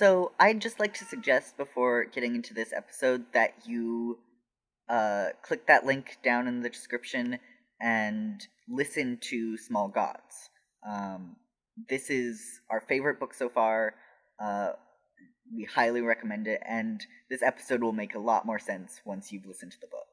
So I'd just like to suggest before getting into this episode that you click that link down in the description and listen to Small Gods. This is our favorite book so far. We highly recommend it, and this episode will make a lot more sense once you've listened to the book.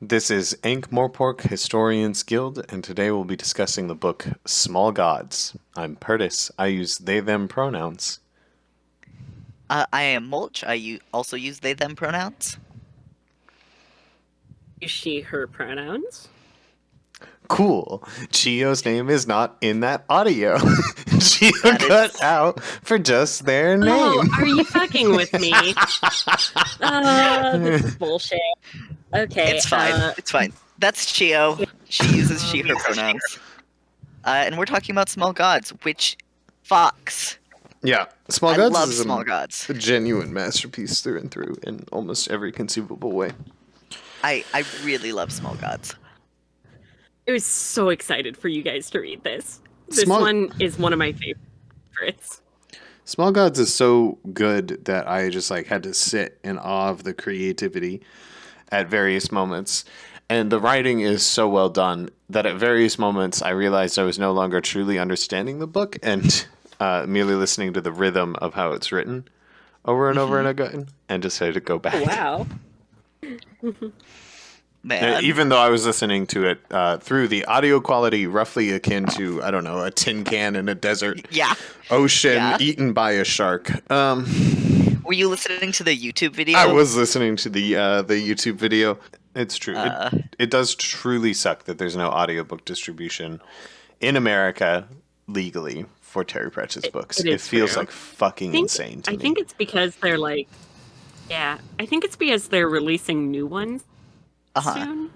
This is Ankh-Morpork Historians Guild, and today we'll be discussing the book Small Gods. I'm Purtis. I use they-them pronouns. I am Mulch. Also use they-them pronouns. Use she/her pronouns. Cool. Chio's name is not in that audio. Chio cut out for just their name. Oh, are you fucking with me? This is bullshit. Okay. It's fine. It's fine. That's Chio. She uses she/her pronouns. And we're talking about Small Gods, which Fox. Yeah, Small Gods love is Small Gods. a genuine masterpiece through and through in almost every conceivable way. I really love Small Gods. I was so excited for you guys to read this. This one is one of my favorites. Small Gods is so good that I just had to sit in awe of the creativity at various moments. And the writing is so well done that at various moments I realized I was no longer truly understanding the book and merely listening to the rhythm of how it's written over and over and again, and decided to go back. Wow. Man. Even though I was listening to it through the audio quality roughly akin to, I don't know, a tin can in a desert ocean eaten by a shark. Were you listening to the YouTube video? I was listening to the YouTube video. It's true. It does truly suck that there's no audiobook distribution in America legally for Terry Pratchett's books. It feels like fucking insane to me. I think it's because they're I think it's because they're releasing new ones soon.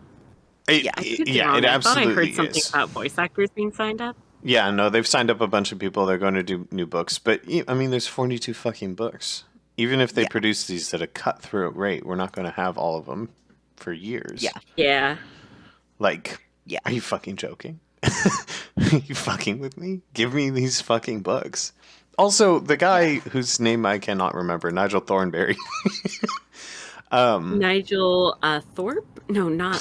It absolutely I thought I heard something about voice actors being signed up. Yeah, no, they've signed up a bunch of people. They're going to do new books. But, I mean, there's 42 fucking books. Even if they produce these at a cut-through rate, we're not going to have all of them for years. Yeah. Are you fucking joking? Are you fucking with me? Give me these fucking books. Also, the guy whose name I cannot remember, Nigel Thornberry. Nigel Thorpe? No, not...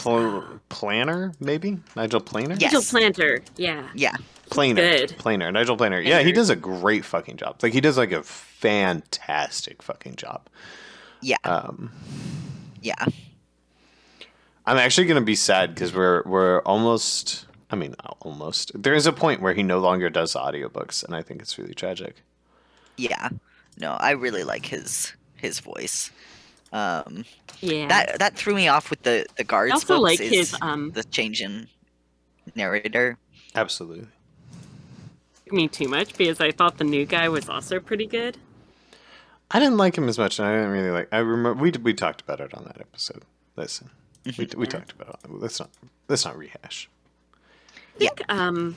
Planner, maybe? Nigel Planner? Yes. Nigel Planter, yeah. Yeah. Planner. Nigel Planner. Yeah, he does a great fucking job. He does a fantastic fucking job. Yeah. Yeah. I'm actually going to be sad because we're almost... I mean, not almost. There is a point where he no longer does audiobooks, and I think it's really tragic. Yeah. No, I really like his voice. Yeah. That threw me off with the guards. I also books like his the change in narrator. Absolutely. Me too much because I thought the new guy was also pretty good. I didn't like him as much, and I didn't really like. I remember we talked about it on that episode. Listen, we talked about it. Let's not rehash. I think I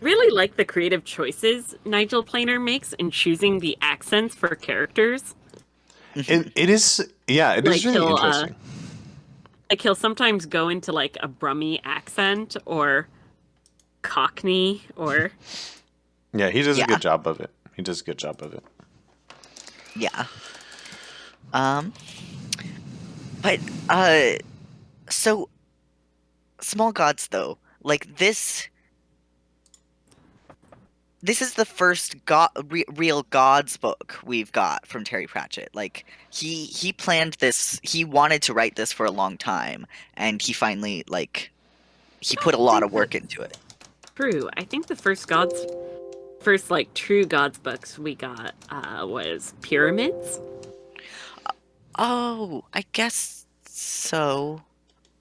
really like the creative choices Nigel Planer makes in choosing the accents for characters. It is really interesting. He'll sometimes go into a Brummie accent or Cockney or... Yeah, he does a good job of it. Yeah. But, so, Small Gods, though, this is the first real Gods book we've got from Terry Pratchett. He planned this, he wanted to write this for a long time, and he finally, he put a lot of work into it. True. I think the first true Gods books we got was Pyramids. Oh, I guess so.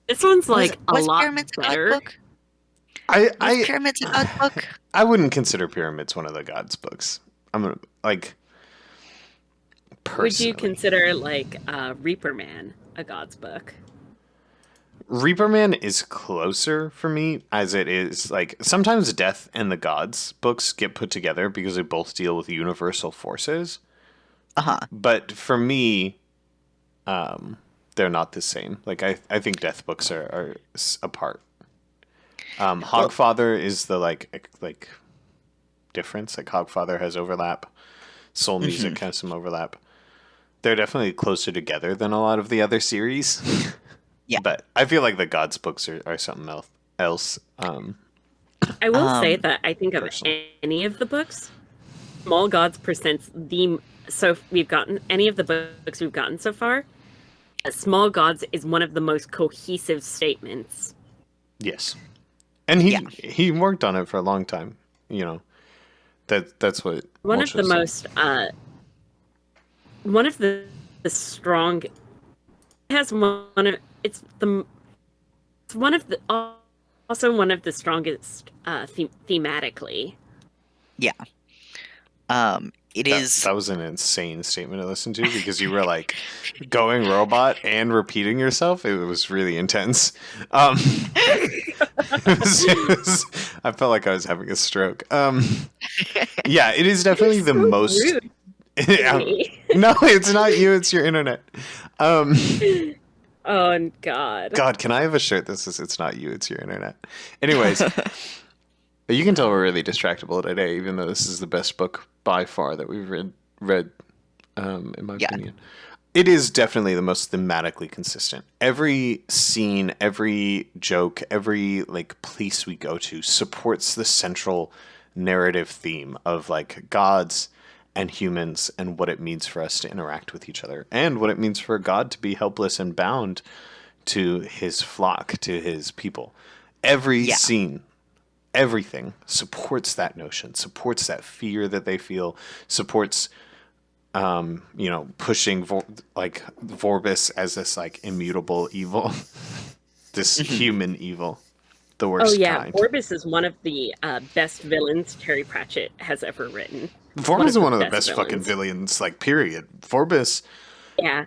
This one's was a lot Pyramids better. A God book? Was Pyramids a God book? I wouldn't consider Pyramids one of the Gods books. I'm gonna personally. Would you consider Reaper Man a Gods book? Reaperman is closer for me, as it is like sometimes Death and the Gods books get put together because they both deal with universal forces. Uh-huh. But for me, they're not the same. Like I think Death books are apart. Hogfather is the like difference. Like Hogfather has overlap. Soul Music has some overlap. They're definitely closer together than a lot of the other series. Yeah. But I feel like the Gods books are something else. I will say that I think of personally. any of the books, Small Gods presents the so we've gotten any of the books we've gotten so far. Small Gods is one of the most cohesive statements. Yes, and he worked on it for a long time. You know, that's what One Mulch of the was saying. most one of the strong has one of it's one of the also one of the strongest thematically. Yeah. That was an insane statement to listen to because you were like going robot and repeating yourself. It was really intense. I felt like I was having a stroke. Yeah, it is definitely the most. Rude. No, it's not you. It's your internet. Oh God. God, can I have a shirt that says "It's not you, it's your internet"? Anyways, you can tell we're really distractible today, even though this is the best book by far that we've read, in my opinion. It is definitely the most thematically consistent. Every scene, every joke, every like place we go to supports the central narrative theme of like gods and humans and what it means for us to interact with each other and what it means for God to be helpless and bound to his flock, to his people. Every scene, everything supports that notion, supports that fear that they feel, supports pushing Vorbis as this like immutable evil, this human evil, the worst kind. Vorbis is one of the best villains Terry Pratchett has ever written. Vorbis is one of the best fucking villains, like, period. Vorbis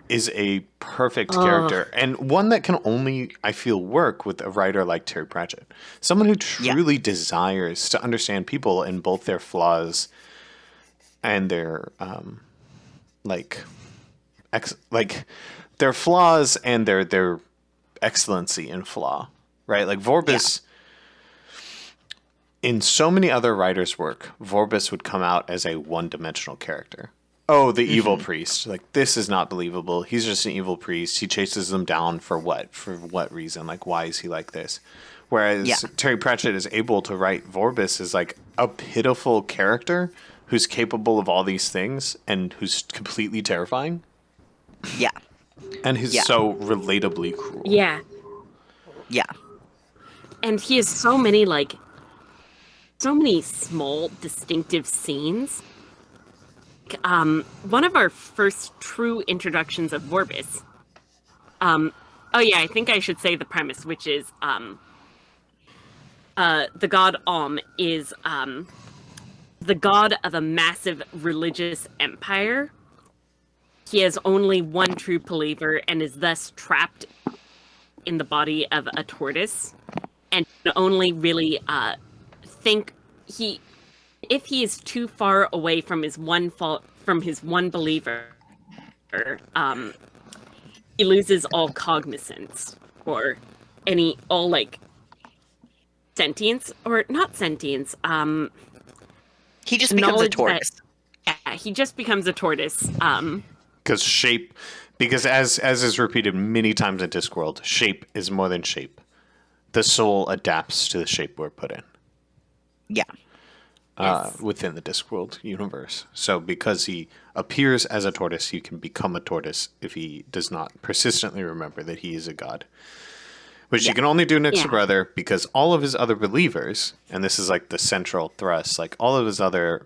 is a perfect character, and one that can only, I feel, work with a writer like Terry Pratchett. Someone who truly desires to understand people in both their flaws and their, their flaws and their excellency in flaw, right? Like, Vorbis... In so many other writers' work, Vorbis would come out as a one-dimensional character. Oh, the evil priest. Like, this is not believable. He's just an evil priest. He chases them down for what? For what reason? Like, why is he like this? Whereas Terry Pratchett is able to write Vorbis as, like, a pitiful character who's capable of all these things and who's completely terrifying. Yeah. And who's so relatably cruel. Yeah. Yeah. And he has so many small, distinctive scenes. One of our first true introductions of Vorbis. I think I should say the premise, which is the god is the god of a massive religious empire. He has only one true believer and is thus trapped in the body of a tortoise, and can only really if he is too far away from his one believer, he loses all cognizance or all sentience, or not sentience. He just becomes a tortoise. He just becomes a tortoise. Because as is repeated many times in Discworld, shape is more than shape. The soul adapts to the shape we're put in. Yeah. Within the Discworld universe. So because he appears as a tortoise, he can become a tortoise if he does not persistently remember that he is a god. Which he can only do next to Brother, because all of his other believers, and this is like the central thrust, like all of his other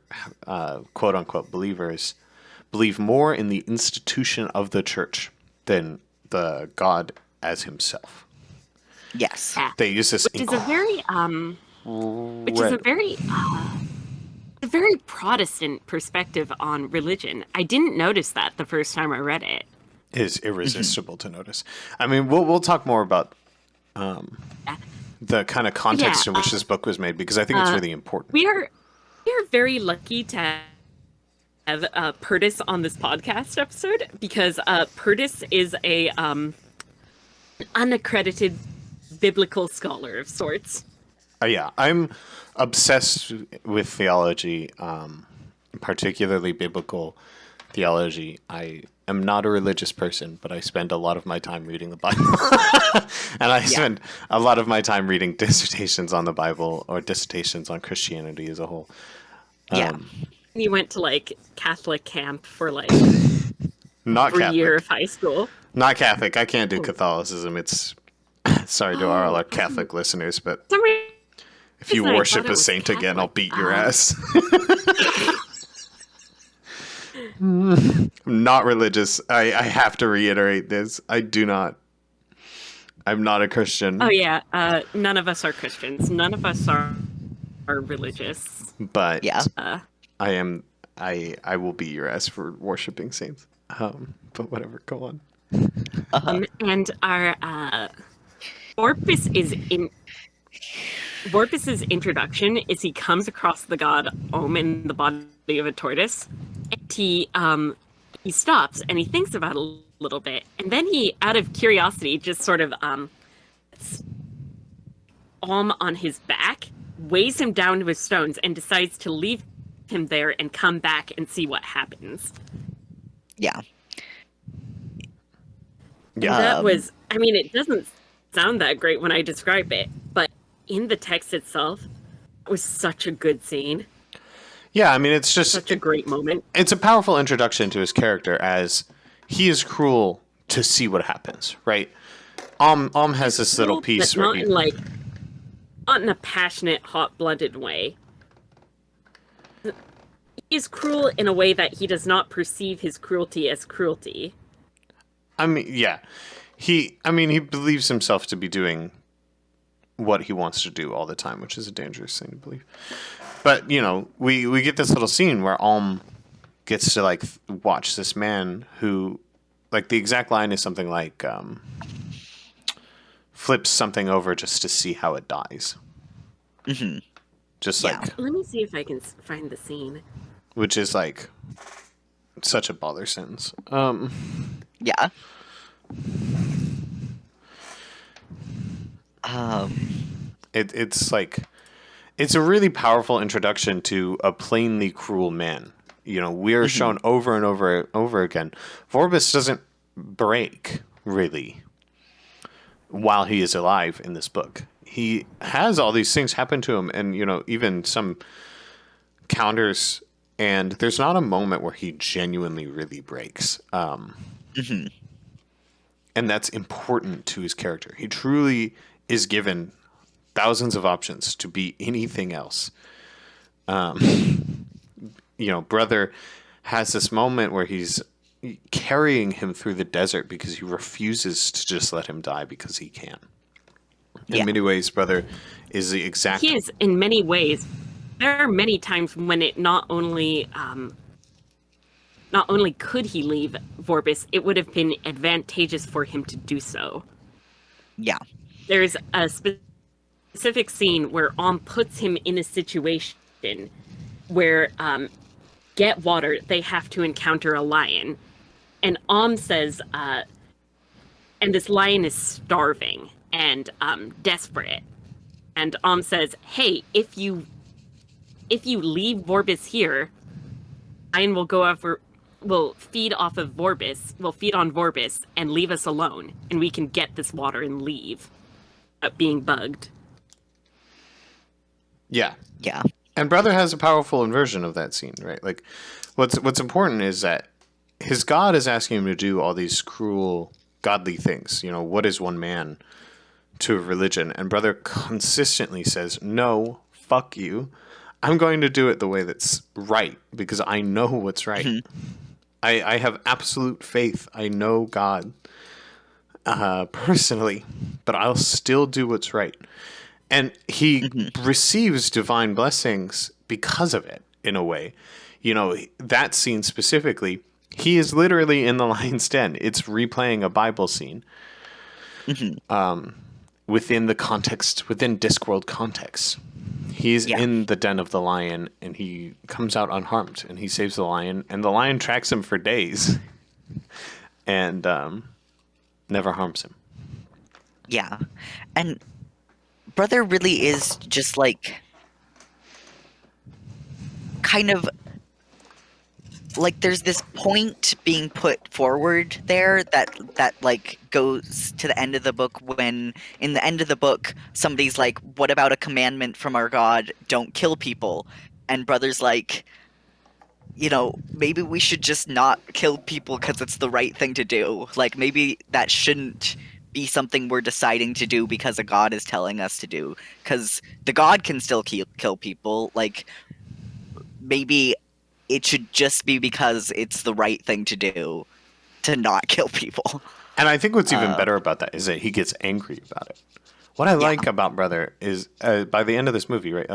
quote-unquote believers believe more in the institution of the church than the god as himself. Yes. They use this... Which is a very Protestant perspective on religion. I didn't notice that the first time I read it. It is irresistible to notice. I mean, we'll talk more about the kind of context in which this book was made, because I think it's really important. We are very lucky to have Purtis on this podcast episode, because Purtis is a unaccredited biblical scholar of sorts. Yeah, I'm obsessed with theology, particularly biblical theology. I am not a religious person, but I spend a lot of my time reading the Bible. And I spend a lot of my time reading dissertations on the Bible, or dissertations on Christianity as a whole. You went to like Catholic camp for like not 3 Catholic. years of high school. Not Catholic. I can't do Catholicism. It's sorry to all our Catholic listeners, but if you worship a saint again, I'll beat your ass. I'm not religious. I have to reiterate this. I'm not a Christian. Oh yeah, none of us are Christians. None of us are religious. But Yeah. I am. I will beat your ass for worshiping saints. But whatever. Go on. And our Vorpus's introduction is he comes across the god Om in the body of a tortoise, and he stops and he thinks about it a little bit, and then he, out of curiosity, just sort of puts Om on his back, weighs him down to his stones, and decides to leave him there and come back and see what happens. Yeah. Yeah. That was, I mean, it doesn't sound that great when I describe it, but in the text itself, it was such a good scene. Yeah, I mean, it's just Such a great moment. It's a powerful introduction to his character, as he is cruel to see what happens, right? Has this little piece but where not in a passionate, hot-blooded way. He is cruel in a way that he does not perceive his cruelty as cruelty. I mean, yeah. He believes himself to be doing what he wants to do all the time, which is a dangerous thing to believe. But, you know, we get this little scene where gets to, like, watch this man who, like, the exact line is something like, flips something over just to see how it dies. Mm-hmm. Just Yeah. like... Let me see if I can find the scene. Which is, like, such a bother sentence. Yeah. It's like... It's a really powerful introduction to a plainly cruel man. You know, we are shown over and over again. Vorbis doesn't break, really, while he is alive in this book. He has all these things happen to him, and, you know, even some counters, and there's not a moment where he genuinely really breaks. And that's important to his character. He truly is given thousands of options to be anything else. You know, brother has this moment where he's carrying him through the desert because he refuses to just let him die because he can. In many ways, brother is the exact... He is, in many ways. There are many times when it not only could he leave Vorbis, it would have been advantageous for him to do so. Yeah. There's a specific scene where puts him in a situation where get water, they have to encounter a lion. And says, and this lion is starving and desperate. And says, hey, if you leave Vorbis here, lion will feed off of Vorbis, will feed on Vorbis and leave us alone, and we can get this water and leave without being bugged. Yeah. Yeah. And brother has a powerful inversion of that scene, right? Like, what's important is that his God is asking him to do all these cruel, godly things. You know, what is one man to a religion? And brother consistently says, no, fuck you. I'm going to do it the way that's right because I know what's right. I have absolute faith. I know God personally, but I'll still do what's right. And he receives divine blessings because of it, in a way. You know, that scene specifically, he is literally in the lion's den. It's replaying a Bible scene. within Discworld context. He's in the den of the lion, and he comes out unharmed, and he saves the lion, and the lion tracks him for days, and never harms him. Yeah. And Brother really is just like kind of like there's this point being put forward there that like goes to the end of the book, when in the end of the book somebody's like, what about a commandment from our God, don't kill people? And Brother's like, maybe we should just not kill people because it's the right thing to do. Like, maybe that shouldn't be something we're deciding to do because a God is telling us to do, because the God can still kill people. Like, maybe it should just be because it's the right thing to do to not kill people. And I think what's even better about that is that he gets angry about it. What I like about Brother is by the end of this movie, right?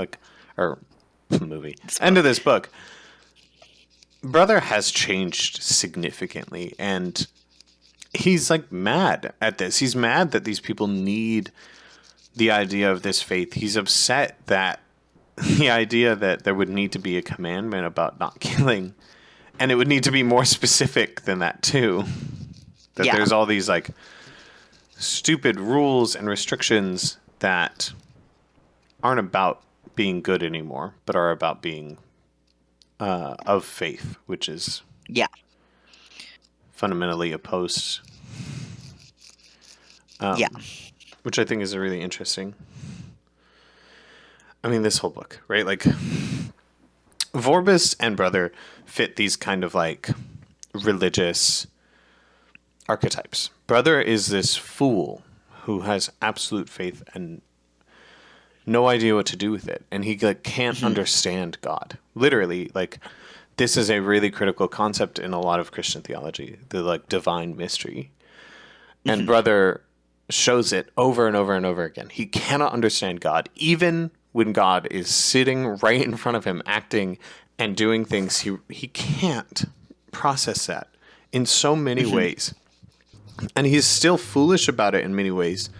End of this book, Brother has changed significantly, and he's like mad at this. He's mad that these people need the idea of this faith. He's upset that the idea that there would need to be a commandment about not killing, and it would need to be more specific than that too. That there's all these like stupid rules and restrictions that aren't about being good anymore, but are about being of faith, which is fundamentally opposed. Which I think is a really interesting. I mean, this whole book, right? Like, Vorbis and Brother fit these kind of like religious archetypes. Brother is this fool who has absolute faith and no idea what to do with it, and he like can't understand God. Literally, like, this is a really critical concept in a lot of Christian theology, the like divine mystery. And Brother shows it over and over and over again. He cannot understand God, even when God is sitting right in front of him, acting and doing things. He can't process that in so many ways. And he's still foolish about it in many ways,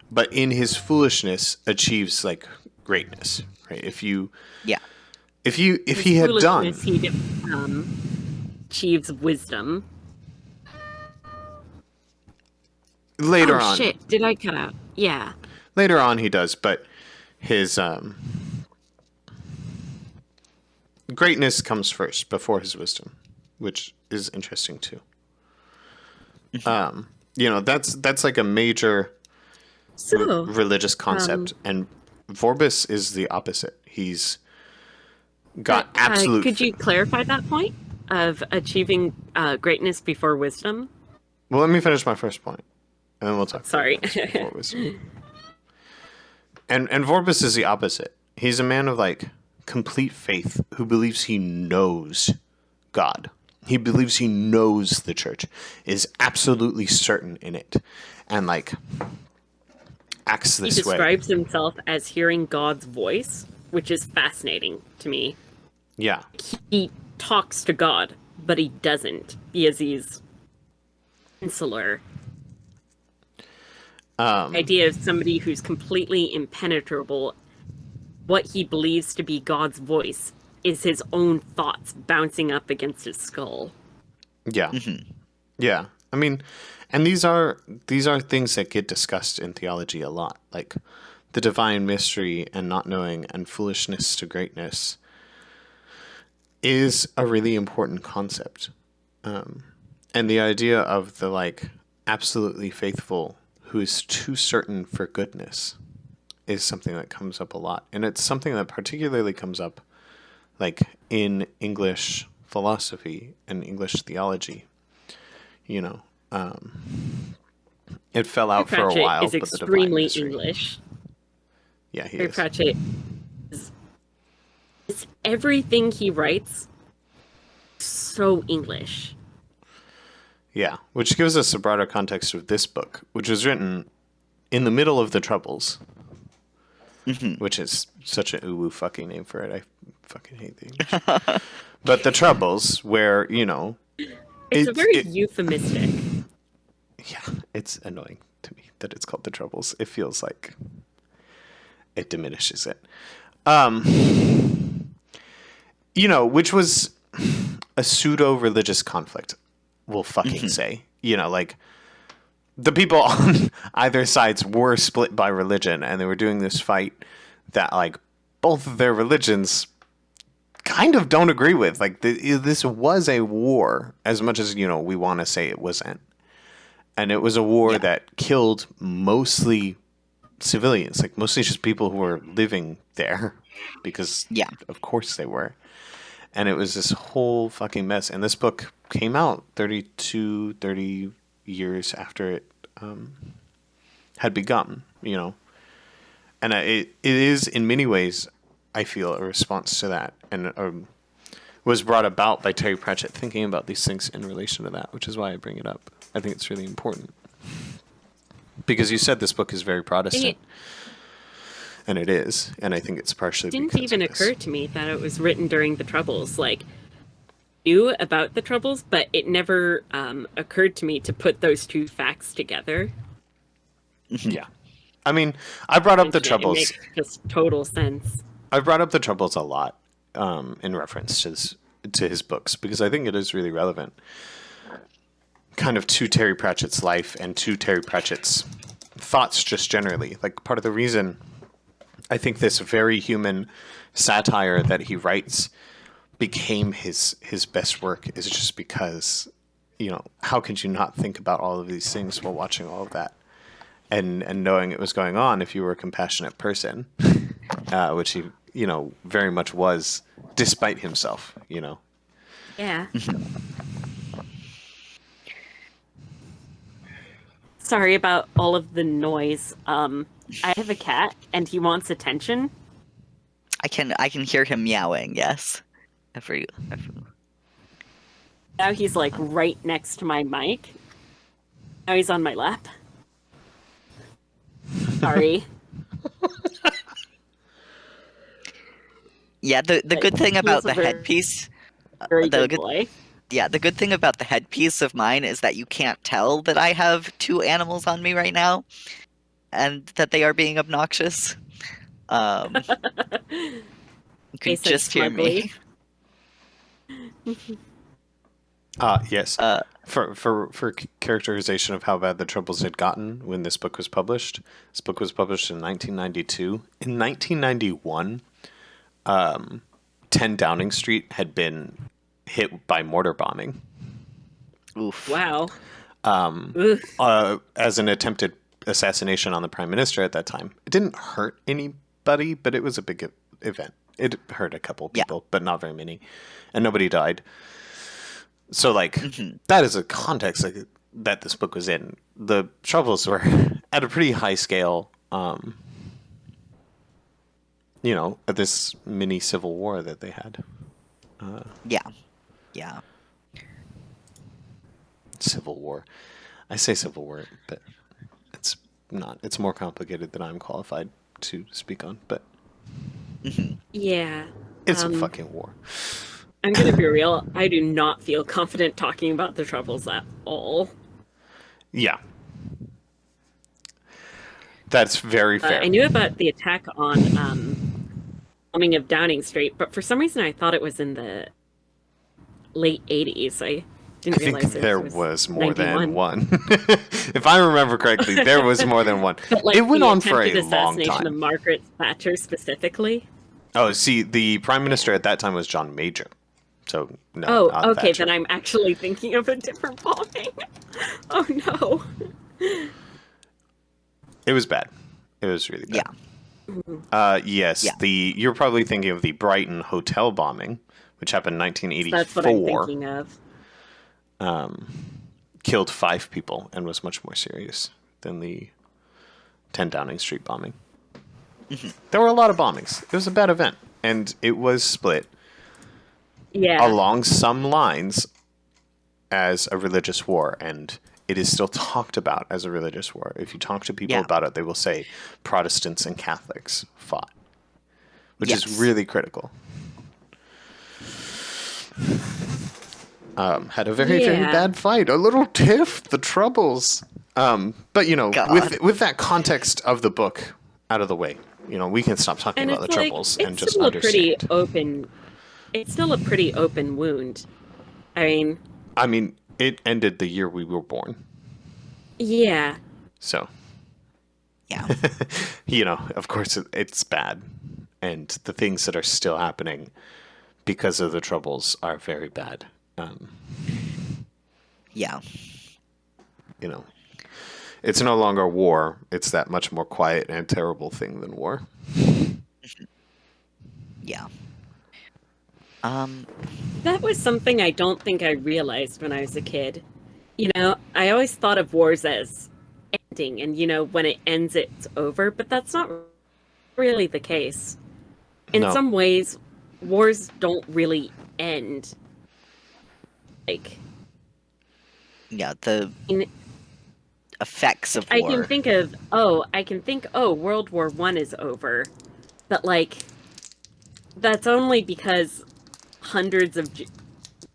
but in his foolishness achieves like greatness, right? If he had done, he achieves wisdom. Later on. Shit, did I cut out? Yeah. Later on he does, but his greatness comes first before his wisdom, which is interesting too. That's like a major religious concept, and Vorbis is the opposite. He's got absolute. Could you clarify that point of achieving greatness before wisdom? Well, let me finish my first point, and then we'll talk. Sorry. Before wisdom. And Vorbis is the opposite. He's a man of like complete faith who believes he knows God. He believes he knows the church, is absolutely certain in it, and like acts this way. He describes himself as hearing God's voice, which is fascinating to me. Yeah. He talks to God, but he doesn't, because he's insular. Idea of somebody who's completely impenetrable. What he believes to be God's voice is his own thoughts bouncing up against his skull. Yeah. Yeah. I mean, and these are things that get discussed in theology a lot, like the divine mystery and not knowing and foolishness to greatness is a really important concept. And the idea of the like absolutely faithful who is too certain for goodness is something that comes up a lot. And it's something that particularly comes up like in English philosophy and English theology. It fell out for a while. Is extremely English. Yeah, he is. Pratchett is everything he writes so English. Yeah, which gives us a broader context of this book, which was written in the middle of the Troubles, which is such an uwu fucking name for it. I fucking hate the English. But the Troubles, where, It's very euphemistic. Yeah, it's annoying to me that it's called the Troubles. It feels like it diminishes it. Which was a pseudo-religious conflict, we'll fucking say. Like, the people on either sides were split by religion, and they were doing this fight that, like, both of their religions kind of don't agree with. Like, this was a war, as much as, we want to say it wasn't. And it was a war that killed mostly civilians, like, mostly just people who were living there, because, of course they were. And it was this whole fucking mess. And this book came out 30 years after it had begun, And it is, in many ways, I feel, a response to that. And was brought about by Terry Pratchett thinking about these things in relation to that, which is why I bring it up. I think it's really important. Because you said this book is very Protestant. And it is. And I think it's partially didn't even occur to me that it was written during the Troubles. Like, knew about the Troubles, but it never occurred to me to put those two facts together. Yeah. I mean, I brought up the Troubles. It makes just total sense. I brought up the Troubles a lot in reference to his books, because I think it is really relevant kind of to Terry Pratchett's life and to Terry Pratchett's thoughts just generally. Like, part of the reason I think this very human satire that he writes became his best work is just because, how could you not think about all of these things while watching all of that and knowing it was going on if you were a compassionate person, which he, very much was despite himself, Yeah. Sorry about all of the noise. I have a cat, and he wants attention. I can hear him meowing. Yes, every. Now he's like right next to my mic. Now he's on my lap. Sorry. Yeah, the good thing about the headpiece. Very good boy. Yeah, the good thing about the headpiece of mine is that you can't tell that I have two animals on me right now, and that they are being obnoxious. You can just hear me. Yes. For characterization of how bad the Troubles had gotten when this book was published. This book was published in 1992. In 1991, 10 Downing Street had been hit by mortar bombing. Oof. Wow. As an attempted assassination on the prime minister at that time. It didn't hurt anybody, but it was a big event. It hurt a couple people, but not very many. And nobody died. So, like, that is a context that this book was in. The Troubles were at a pretty high scale, at this mini civil war that they had. Yeah. Civil war. I say civil war, but it's not. It's more complicated than I'm qualified to speak on, but yeah. It's a fucking war. I'm going to be real. I do not feel confident talking about the Troubles at all. Yeah. That's very fair. I knew about the attack on bombing of Downing Street, but for some reason I thought it was in the late 80s. I didn't realize think there was more 91. than one. If I remember correctly, there was more than one. But, like, it went on for a long assassination time. of Margaret Thatcher specifically. Oh, see, the prime minister at that time was John Major. So, no. Oh, not okay, Thatcher. then I'm actually thinking of a different bombing. Oh, no. It was bad. It was really bad. Yeah. Yes, Yeah. You're probably thinking of the Brighton hotel bombing, which happened in 1984. That's what I'm thinking of. Killed 5 people and was much more serious than the 10 Downing Street bombing. There were a lot of bombings. It was a bad event, and it was split along some lines as a religious war, and it is still talked about as a religious war. If you talk to people about it, they will say Protestants and Catholics fought, which is really critical. Had a very, very bad fight. A little tiff, the Troubles. But you know, God. with that context of the book out of the way, you know, we can stop talking And about it's the like troubles and it's just still a pretty understand. open. It's still a pretty open wound. I mean, I mean, it ended the year we were born, yeah, so Yeah. you know, of course, it's bad, and the things that are still happening because of the troubles are very bad. Yeah. You know, it's no longer war; it's that much more quiet and terrible thing than war. Yeah. that was something I don't think I realized when I was a kid. You know, I always thought of wars as ending, and when it ends, it's over. But that's not really the case. In No, some ways, wars don't really end. Like, Yeah. The in, effects of I can war. think World War One is over, but like, that's only because hundreds of.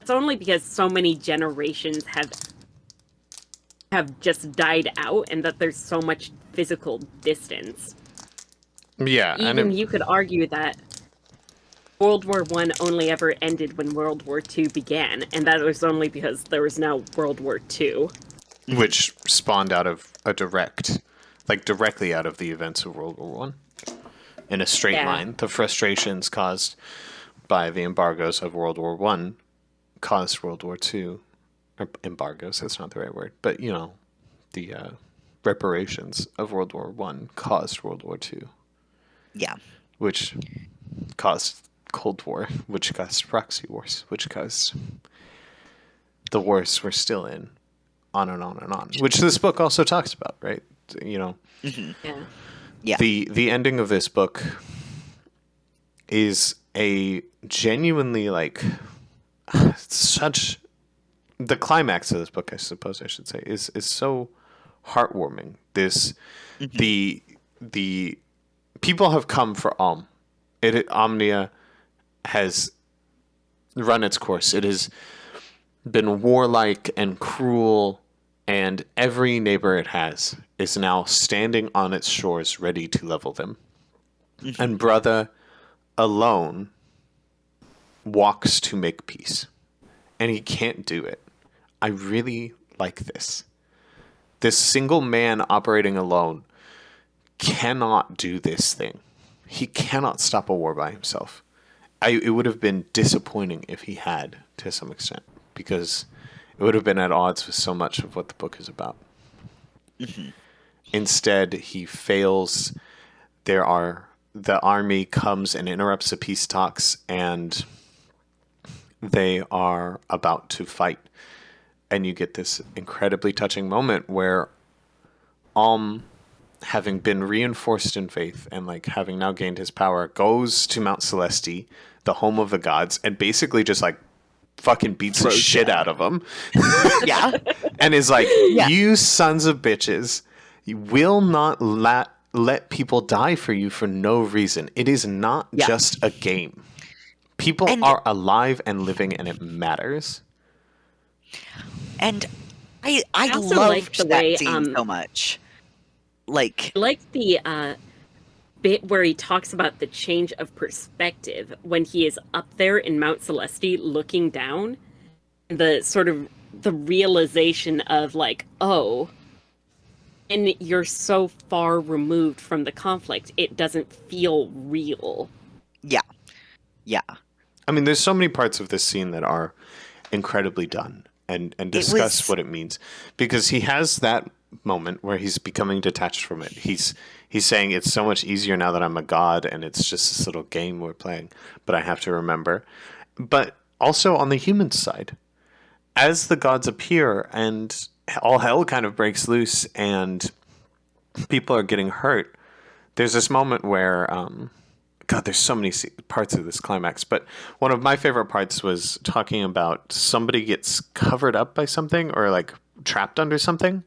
It's only because so many generations have just died out, and that there's so much physical distance. yeah, and Even you could argue that World War One only ever ended when World War Two began, and that was only because there was now World War Two. which spawned out of directly out of the events of World War One, in a straight Yeah. line. The frustrations caused by the embargoes of World War One caused World War Two. Or embargoes, that's not the right word, but you know, the reparations of World War One caused World War Two, Yeah. which caused Cold War, which caused proxy wars, which caused the wars we're still in, on and on and on. Which this book also talks about, right? You know, Yeah. Yeah. the ending of this book is a genuinely like such the climax of this book, I suppose I should say, is so heartwarming. The people have come for Omnia has run its course. It has been warlike and cruel, and every neighbor it has is now standing on its shores ready to level them. And brother alone walks to make peace, and he can't do it. I really like this. This single man operating alone cannot do this thing. He cannot stop a war by himself. It would have been disappointing if he had, to some extent, because it would have been at odds with so much of what the book is about. Instead, he fails. The army comes and interrupts the peace talks, and they are about to fight. And you get this incredibly touching moment where having been reinforced in faith and like having now gained his power, goes to Mount Celesti, the home of the gods, and basically just like fucking beats the shit out of them. Yeah. And is like, Yeah. you sons of bitches, you will not let people die for you for no reason. It is not Yeah. just a game. People are alive and living, and it matters. And I also loved like the that way, scene so much. Like, I like the bit where he talks about the change of perspective when he is up there in Mount Celesti looking down. The sort of the realization of like, oh, and you're so far removed from the conflict, it doesn't feel real. yeah. Yeah. I mean, there's so many parts of this scene that are incredibly done and discuss was- what it means, because he has that moment where he's becoming detached from it. He's saying it's so much easier now that I'm a god and it's just this little game we're playing, but I have to remember. But also on the human side, as the gods appear and all hell kind of breaks loose and people are getting hurt, there's this moment where God, there's so many parts of this climax, but one of my favorite parts was talking about somebody gets covered up by something or like trapped under something,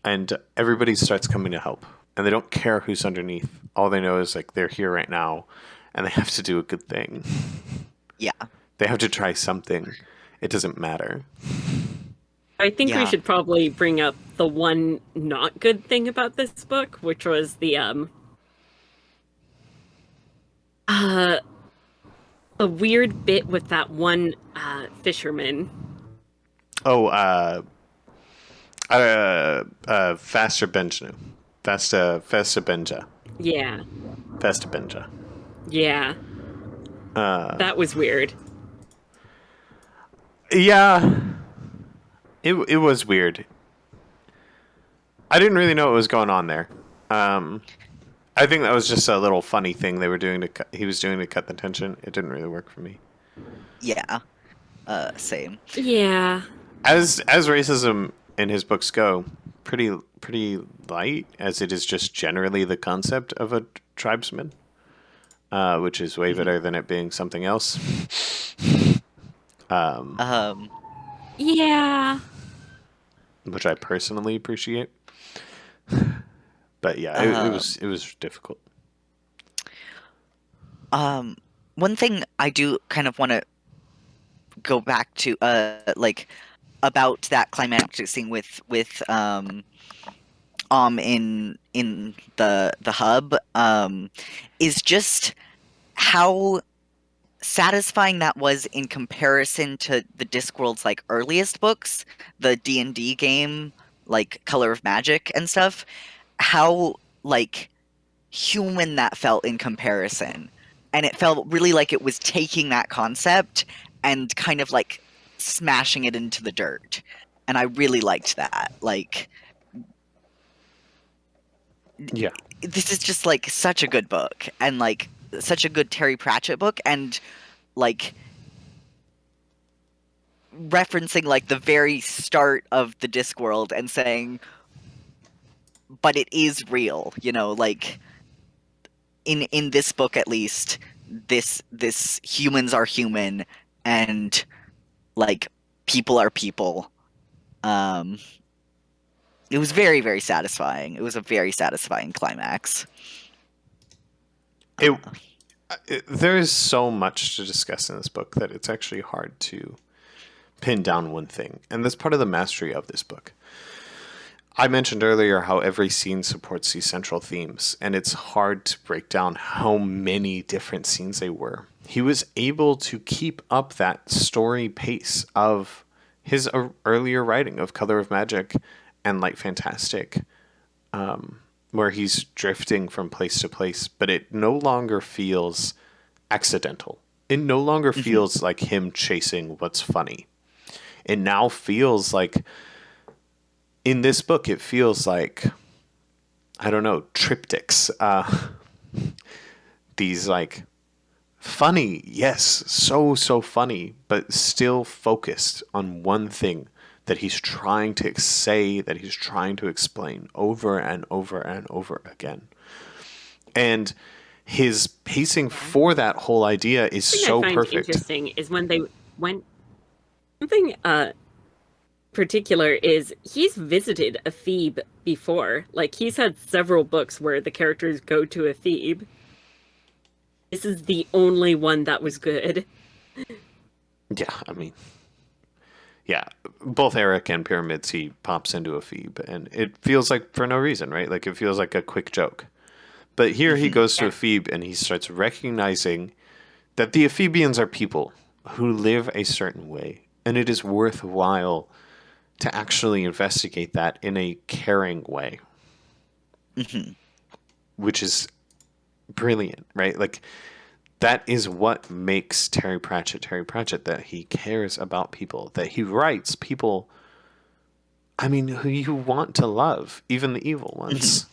and everybody starts coming to help, and they don't care who's underneath. All they know is like they're here right now, and they have to do a good thing. Yeah. They have to try something. It doesn't matter. I think we Yeah. should probably bring up the one not good thing about this book, which was uh a weird bit with that one fisherman. Oh, faster Benjanu. Fasta Benja. Yeah. Fasta Benja. Yeah. That was weird. Yeah, it was weird. I didn't really know what was going on there. Um, I think that was just a little funny thing they were doing to he was doing to cut the tension. It didn't really work for me. Yeah. Same. Yeah. As racism in his books go, pretty light, as it is just generally the concept of a tribesman, which is way better than it being something else. Um, Yeah. Which I personally appreciate. But yeah, um, it was difficult. um, One thing I do kind of want to go back to, like about that climactic scene with in the hub, is just how satisfying that was in comparison to the Discworld's like earliest books, the D&D game, like Color of Magic and stuff. How like human that felt in comparison. And it felt really like it was taking that concept and kind of like smashing it into the dirt. And I really liked that. Like, Yeah. this is just like such a good book and like such a good Terry Pratchett book, and like referencing like the very start of the Discworld and saying, but it is real, you know, like in this book at least, this humans are human, and like people are people. um it was very, very satisfying. It was a very satisfying climax. It, there is so much to discuss in this book that it's actually hard to pin down one thing, and that's part of the mastery of this book. I mentioned earlier how every scene supports these central themes, and it's hard to break down how many different scenes they were. He was able to keep up that story pace of his earlier writing of Color of Magic and Light Fantastic, where he's drifting from place to place, but it no longer feels accidental. It no longer Mhm. feels like him chasing what's funny. It now feels like, in this book, it feels like, I don't know, triptychs. These like funny, yes, so funny, but still focused on one thing that he's trying to say, that he's trying to explain over and over and over again. And his pacing for that whole idea is Thing I so find perfect. interesting is when they went something particular is he's visited a Thebe before. Like he's had several books where the characters go to a Thebe. This is the only one that was good. Yeah, I mean, yeah, both Eric and Pyramids, he pops into a Phoebe, and it feels like for no reason, right? Like it feels like a quick joke. But here he Mhm. goes to Yeah. a Phoebe and he starts recognizing that the Ephebians are people who live a certain way, and it is worthwhile to actually investigate that in a caring way, Mhm. which is brilliant, right? Like that is what makes Terry Pratchett, that he cares about people, that he writes people, I mean, who you want to love, even the evil Mhm. ones,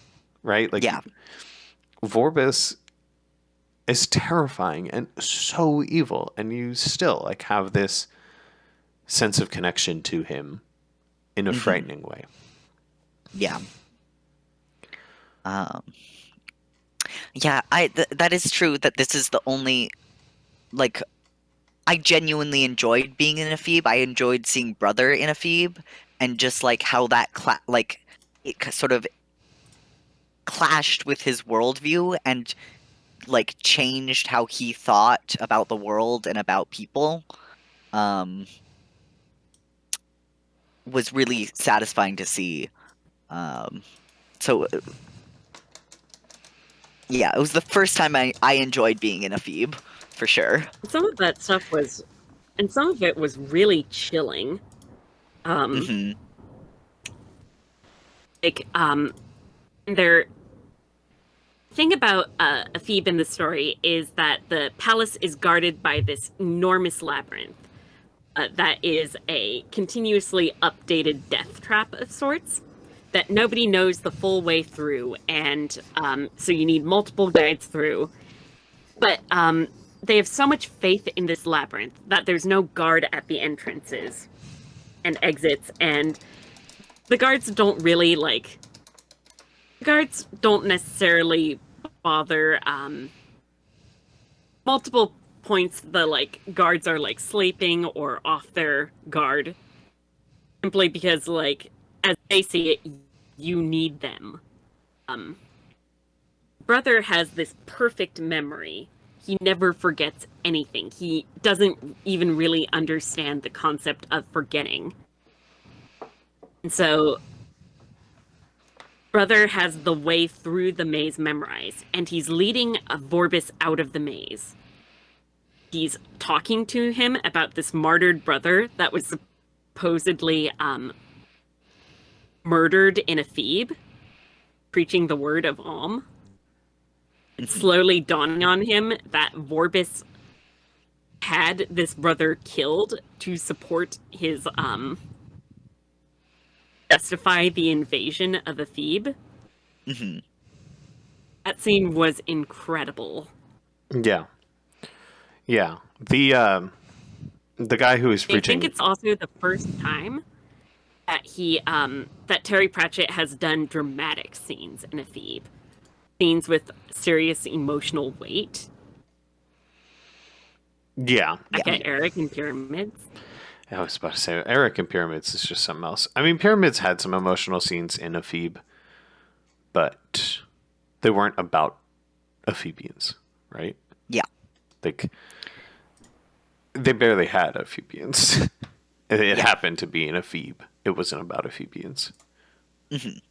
right? Yeah. Like Vorbis is terrifying and so evil, and you still like have this sense of connection to him in a Mhm. frightening way. Yeah. um yeah, that is true, that this is the only, like, I genuinely enjoyed being in a Phoebe. I enjoyed seeing Brother in a Phoebe, and just like how that like it sort of clashed with his worldview and like changed how he thought about the world and about people. Um, was really satisfying to see. So yeah, it was the first time I enjoyed being in a Phoebe, for sure. Some of that stuff was, and some of it was really chilling. Um, Hmm. like, there. Thing about a Phoebe in the story is that the palace is guarded by this enormous labyrinth that is a continuously updated death trap of sorts that nobody knows the full way through, and so you need multiple guides through. But they have so much faith in this labyrinth that there's no guard at the entrances and exits, and the guards don't really like. The guards don't necessarily bother. Multiple points, the like guards are like sleeping or off their guard, simply because, like, as they see it, you need them. Um, Brother has this perfect memory. He never forgets anything. He doesn't even really understand the concept of forgetting. And so Brother has the way through the maze memorized, and he's leading a Vorbis out of the maze. He's talking to him about this martyred brother that was supposedly murdered in a Thebe, preaching the word of Om. It's slowly dawning on him that Vorbis had this brother killed to support his justify the invasion of a Thebe. Hmm. That scene was incredible. Yeah. Yeah. The guy who is I think preaching. it's also the first time that that Terry Pratchett has done dramatic scenes in a Thebe. Scenes with serious emotional weight. Yeah. Like at Eric in Pyramids. I was about to say Eric in Pyramids is just something else. I mean, Pyramids had some emotional scenes in a Phoebe, but they weren't about Ephebians, right? Yeah. Like, they barely had Ephebians. It happened to be in a Phoebe. It wasn't about Ephebians,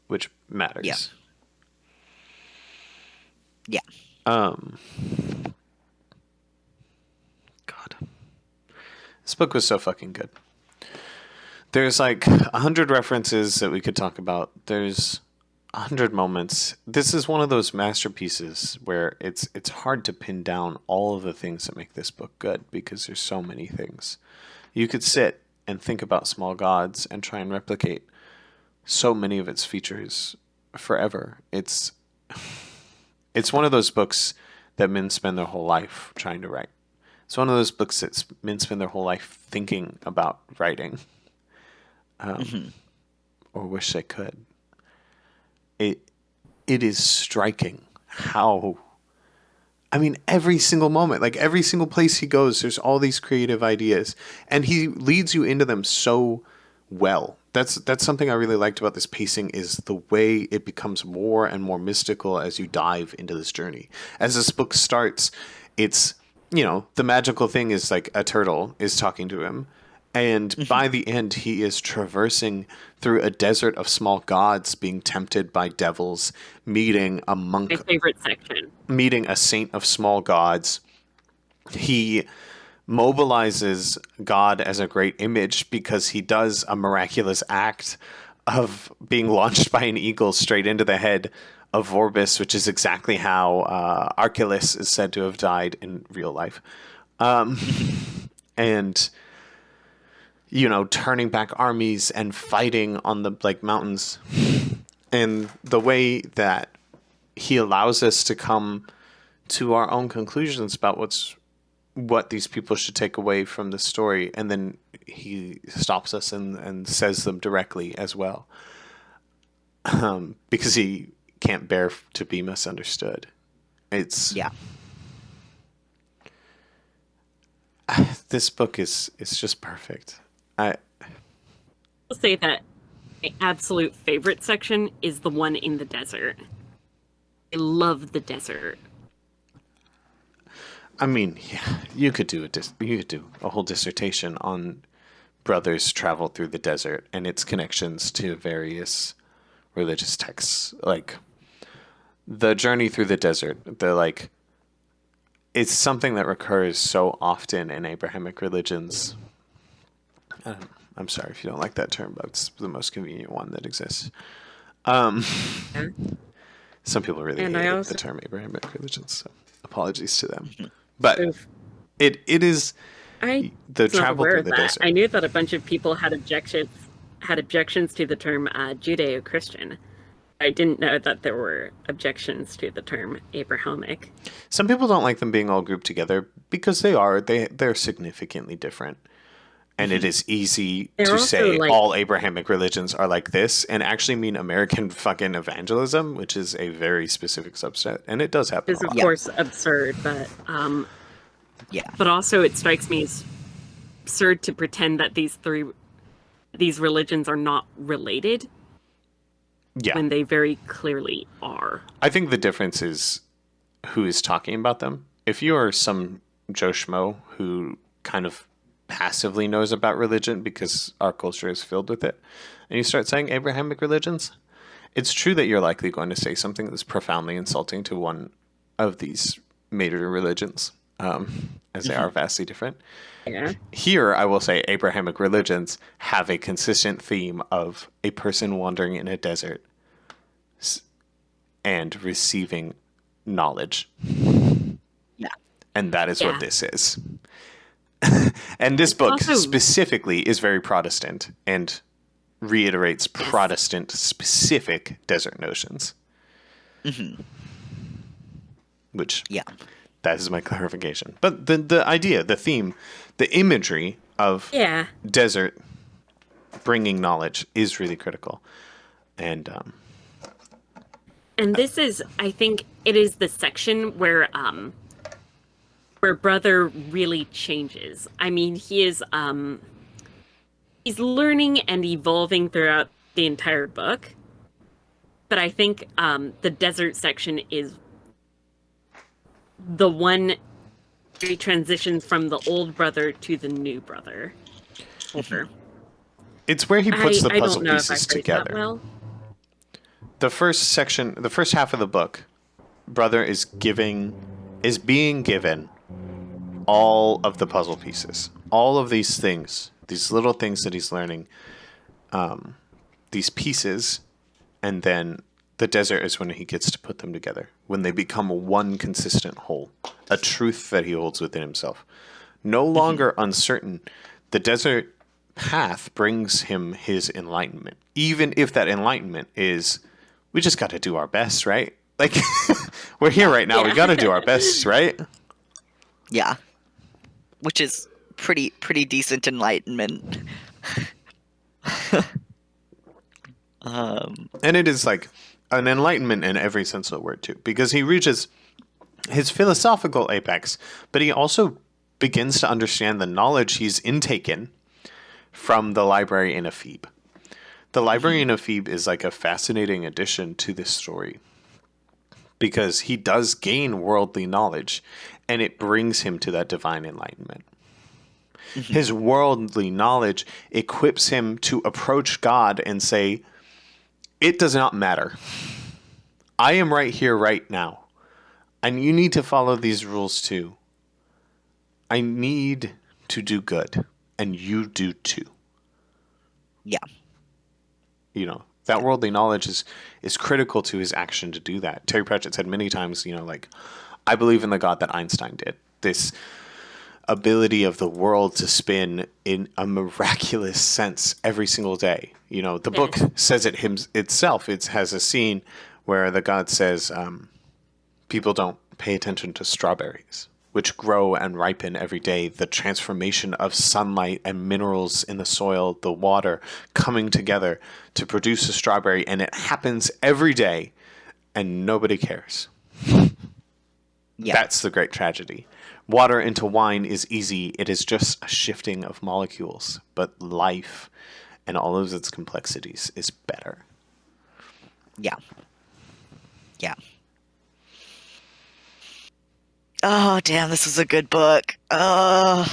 which matters. Yeah. Yeah. God. This book was so fucking good. There's like 100 references that we could talk about. There's 100 moments. This is one of those masterpieces where it's hard to pin down all of the things that make this book good because there's so many things. You could sit and think about Small Gods and try and replicate so many of its features forever. It's one of those books that men spend their whole life trying to write. It's one of those books that men spend their whole life thinking about writing, or wish they could. It is striking how, I mean, every single moment, like every single place he goes, there's all these creative ideas, and he leads you into them so well. That's something I really liked about this pacing, is the way it becomes more and more mystical as you dive into this journey. As this book starts, it's, the magical thing is like a turtle is talking to him. And by the end, he is traversing through a desert of small gods, being tempted by devils, meeting a monk. My favorite section. Meeting a saint of small gods. He mobilizes God as a great image because he does a miraculous act of being launched by an eagle straight into the head of Vorbis, which is exactly how Archelaus is said to have died in real life. And, turning back armies and fighting on the mountains. And the way that he allows us to come to our own conclusions about what these people should take away from the story, and then he stops us and says them directly as well, because he can't bear to be misunderstood. It's this book is just perfect. I'll say that my absolute favorite section is the one in the desert. I love the desert. I mean, yeah, you could do a whole dissertation on brothers travel through the desert and its connections to various religious texts. Like the journey through the desert, it's something that recurs so often in Abrahamic religions. I'm sorry if you don't like that term, but it's the most convenient one that exists. Yeah. Some people really And hate I also the term Abrahamic religions, so apologies to them. But Oof. it is I the was not travel aware through of the that. desert. I knew that a bunch of people had objections to the term Judeo-Christian. I didn't know that there were objections to the term Abrahamic. Some people don't like them being all grouped together because they're significantly different. And it is easy They're to also, say like- all Abrahamic religions are like this and actually mean American fucking evangelism, which is a very specific subset. And it does happen Is a of lot. course absurd, but Yeah. but also it strikes me as absurd to pretend that these religions are not related Yeah. when they very clearly are. I think the difference is who is talking about them. If you are some Joe Schmo who kind of passively knows about religion because our culture is filled with it, and you start saying Abrahamic religions, it's true that you're likely going to say something that's profoundly insulting to one of these major religions, as they are vastly different. Yeah. Here, I will say Abrahamic religions have a consistent theme of a person wandering in a desert and receiving knowledge. Yeah. And that is Yeah. what this is. And this book also- specifically is very Protestant and reiterates Protestant specific desert notions. Which, Yeah. that is my clarification. But the idea, the theme, the imagery of Yeah. desert bringing knowledge is really critical. And And this is, I think, it is the section where Brother really changes. I mean, he is he's learning and evolving throughout the entire book. But I think the desert section is the one he transitions from the old brother to the new brother. it's where he puts the I puzzle don't know if I pieces phrased together. that well. The first section, the first half of the book, Brother is being given all of the puzzle pieces, all of these things, these little things that he's learning, these pieces, and then the desert is when he gets to put them together, when they become one consistent whole, a truth that he holds within himself. No longer uncertain, the desert path brings him his enlightenment, even if that enlightenment is, we just got to do our best, right? Like, we're here right now, we Yeah. got to do our best, right? Yeah. Which is pretty decent enlightenment. And it is like an enlightenment in every sense of the word, too, because he reaches his philosophical apex, but he also begins to understand the knowledge he's intaken from the library in Ephebe. The library in Ephebe is like a fascinating addition to this story because he does gain worldly knowledge and it brings him to that divine enlightenment. His worldly knowledge equips him to approach God and say, it does not matter. I am right here, right now. And you need to follow these rules too. I need to do good. And you do too. Yeah. You know, that worldly knowledge is critical to his action to do that. Terry Pratchett said many times, you know, like, I believe in the God that Einstein did. This ability of the world to spin in a miraculous sense every single day. You know, the book says it itself. It has a scene where the god says, people don't pay attention to strawberries, which grow and ripen every day. The transformation of sunlight and minerals in the soil, the water coming together to produce a strawberry. And it happens every day and nobody cares. Yeah. That's the great tragedy. Water into wine is easy. It is just a shifting of molecules. But life and all of its complexities is better. Yeah. Yeah. Oh, damn, this was a good book. Yeah.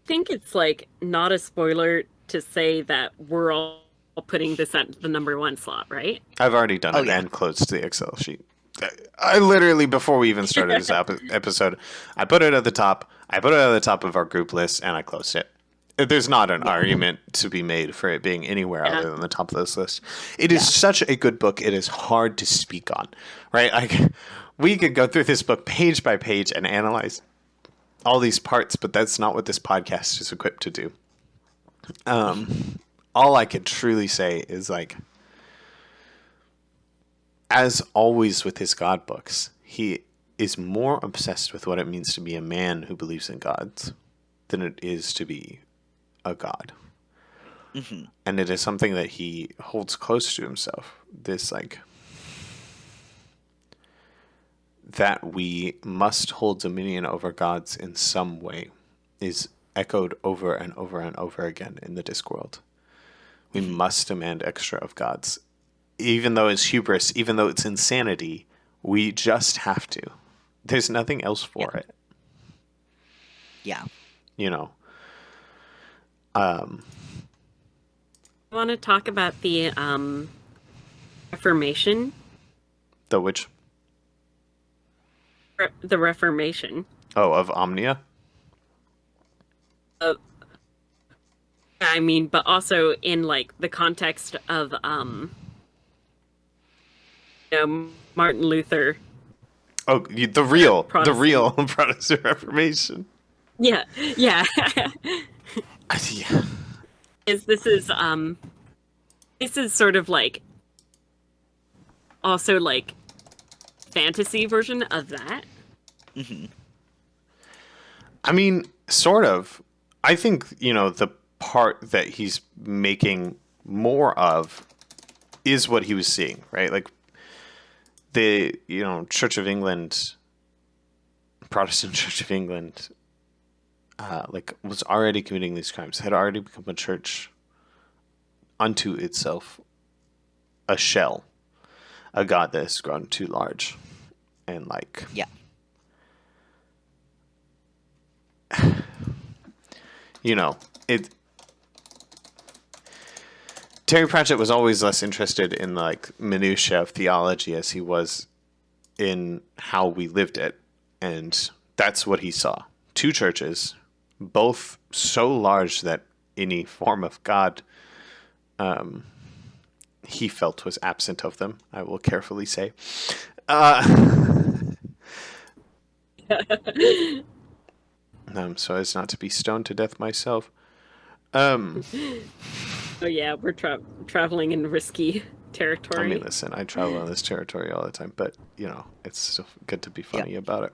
think it's like not a spoiler to say that we're all putting this at the number one slot, right? I've already done Oh, it yeah. and closed the Excel sheet. I literally, before we even started this episode, I put it at the top. I put it at the top of our group list, and I closed it. There's not an argument to be made for it being anywhere Yeah. other than the top of this list. It is such a good book. It is hard to speak on, right? Like, we could go through this book page by page and analyze all these parts, but that's not what this podcast is equipped to do. All I could truly say is, like, as always with his God books, he is more obsessed with what it means to be a man who believes in gods than it is to be a god. Mm-hmm. And it is something that he holds close to himself. This, like, that we must hold dominion over gods in some way is echoed over and over and over again in the Discworld. We must demand extra of gods. Even though it's hubris, even though it's insanity, we just have to. There's nothing else for it. Yeah. You know? I want to talk about the Reformation. The which? The Reformation. Oh, of Omnia? I mean, but also in like the context of Martin Luther. Oh, the real Protestant. Protestant Reformation. Yeah. Yeah. This is sort of like also like fantasy version of that. Mm-hmm. I mean, sort of. I think, the part that he's making more of is what he was seeing, right? Like, the, Church of England, Protestant Church of England, was already committing these crimes, had already become a church unto itself, a shell, a god that has grown too large. And, like... Yeah. it... Terry Pratchett was always less interested in, like, minutiae of theology as he was in how we lived it. And that's what he saw. Two churches, both so large that any form of God he felt was absent of them, I will carefully say. So as not to be stoned to death myself. Oh yeah, we're traveling in risky territory. I mean, listen, I travel in this territory all the time, but, it's still good to be funny about it.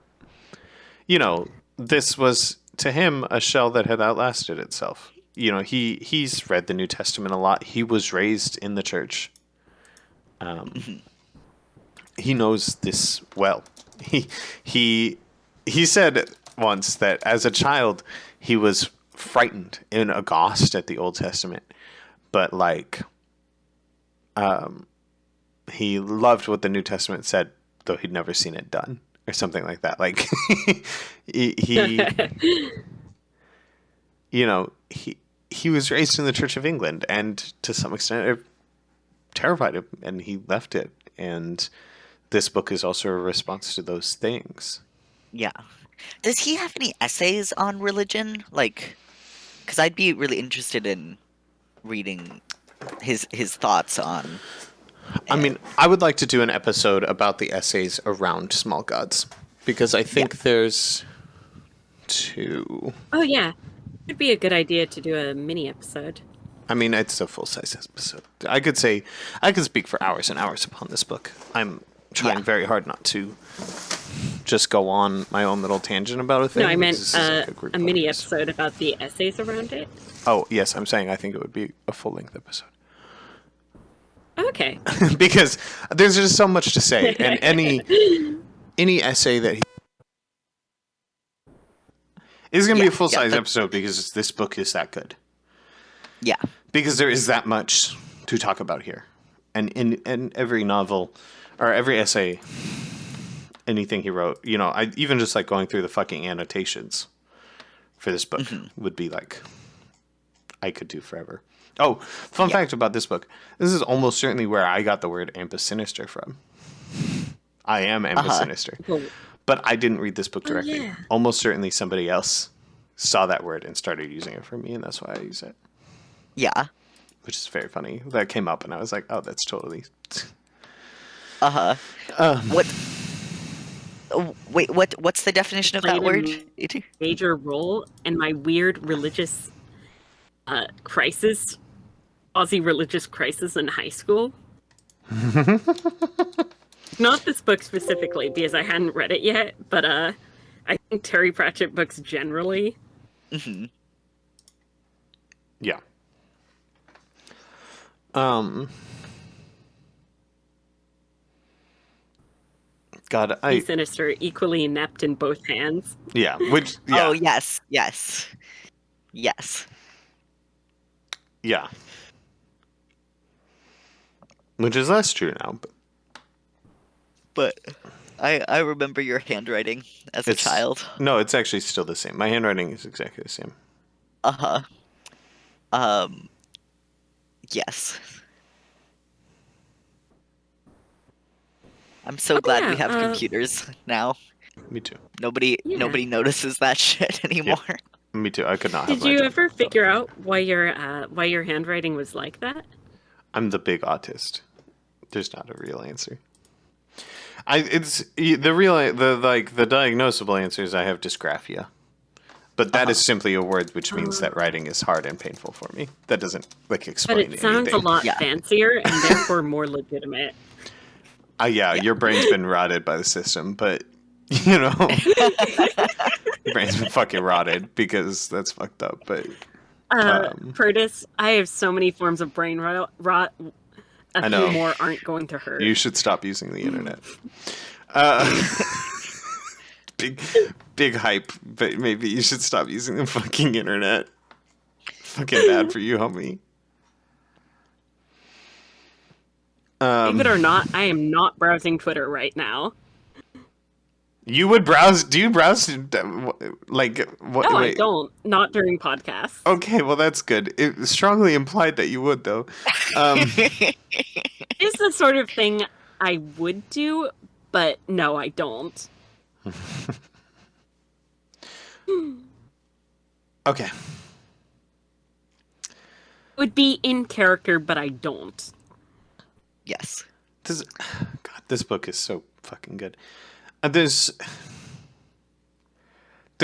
This was, to him, a shell that had outlasted itself. He's read the New Testament a lot. He was raised in the church. He knows this well. He said once that as a child, he was frightened and aghast at the Old Testament. But, like, he loved what the New Testament said, though he'd never seen it done, or something like that. Like, he was raised in the Church of England, and to some extent it terrified him, and he left it. And this book is also a response to those things. Yeah. Does he have any essays on religion? Like, because I'd be really interested in reading his thoughts on... I mean, I would like to do an episode about the essays around small gods, because I think there's two. Oh yeah, it'd be a good idea to do a mini episode. I mean, it's a full-size episode. I could speak for hours and hours upon this book. I'm trying very hard not to just go on my own little tangent about a thing. No, I meant a mini episode about the essays around it. Oh, yes, I'm saying I think it would be a full-length episode. Okay. Because there's just so much to say, and any essay that he... is going to be a full-size episode because this book is that good. Yeah. Because there is that much to talk about here. And in every novel, or every essay, anything he wrote, I even just like going through the fucking annotations for this book Mhm. would be like I could do forever. Oh, fun fact about this book. This is almost certainly where I got the word Ampa Sinister from. I am Ampa Sinister. Oh, But I didn't read this book oh, directly. yeah. Almost certainly somebody else saw that word and started using it for me, and that's why I use it. Yeah. Which is very funny. That came up, and I was like, oh, that's totally... Uh-huh. What? Wait, what's the definition of that Played a word? major role in my weird religious crisis, Aussie religious crisis in high school. Not this book specifically, because I hadn't read it yet, but I think Terry Pratchett books generally. Mm-hmm. Yeah. God, Be sinister, equally inept in both hands. Yeah, which... Yeah. Oh, yes. Yes. Yes. Yeah. Which is less true now, But I remember your handwriting as a child. No, it's actually still the same. My handwriting is exactly the same. Uh-huh. Yes. I'm so glad we have computers now. Me too. Nobody notices that shit anymore. Yeah. Me too. I could not have Did you ever figure out why your handwriting was like that? I'm the big autist. There's not a real answer. The diagnosable answer is I have dysgraphia. But that is simply a word which means that writing is hard and painful for me. That doesn't explain anything. But it sounds a lot fancier and therefore more legitimate. Yeah, your brain's been rotted by the system, but your brain's been fucking rotted because that's fucked up. But Curtis, I have so many forms of brain rot. A few more aren't going to hurt. You should stop using the internet. Big hype, but maybe you should stop using the fucking internet. Fucking bad for you, homie. Believe it or not, I am not browsing Twitter right now. You would browse? Do you browse? Like what? No, I don't. Not during podcasts. Okay, well that's good. It strongly implied that you would, though. It's the sort of thing I would do, but no, I don't. Okay. It would be in character, but I don't. Yes. This book is so fucking good. There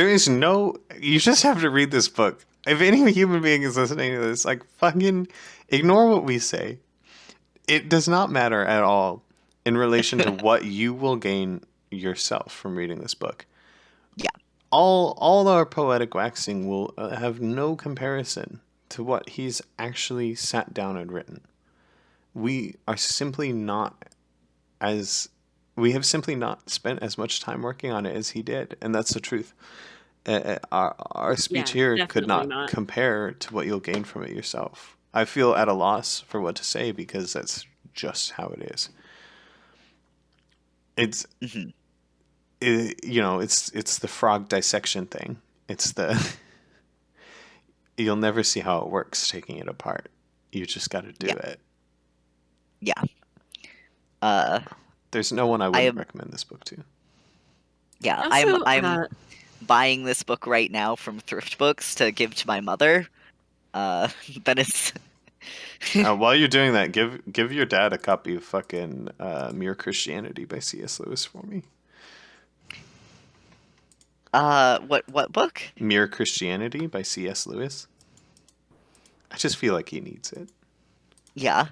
is no... You just have to read this book. If any human being is listening to this, like, fucking ignore what we say. It does not matter at all in relation to what you will gain yourself from reading this book. Yeah. All our poetic waxing will have no comparison to what he's actually sat down and written. We have simply not spent as much time working on it as he did, and that's the truth. Our speech here could not compare to what you'll gain from it yourself. I feel at a loss for what to say because that's just how it is. It's it's the frog dissection thing. It's you'll never see how it works taking it apart. You just got to do it. Yeah. There's no one I wouldn't recommend this book to. Yeah, Also, I'm buying this book right now from thrift books to give to my mother. That is. While you're doing that, give your dad a copy of fucking Mere Christianity by C.S. Lewis for me. What book? Mere Christianity by C.S. Lewis. I just feel like he needs it. Yeah.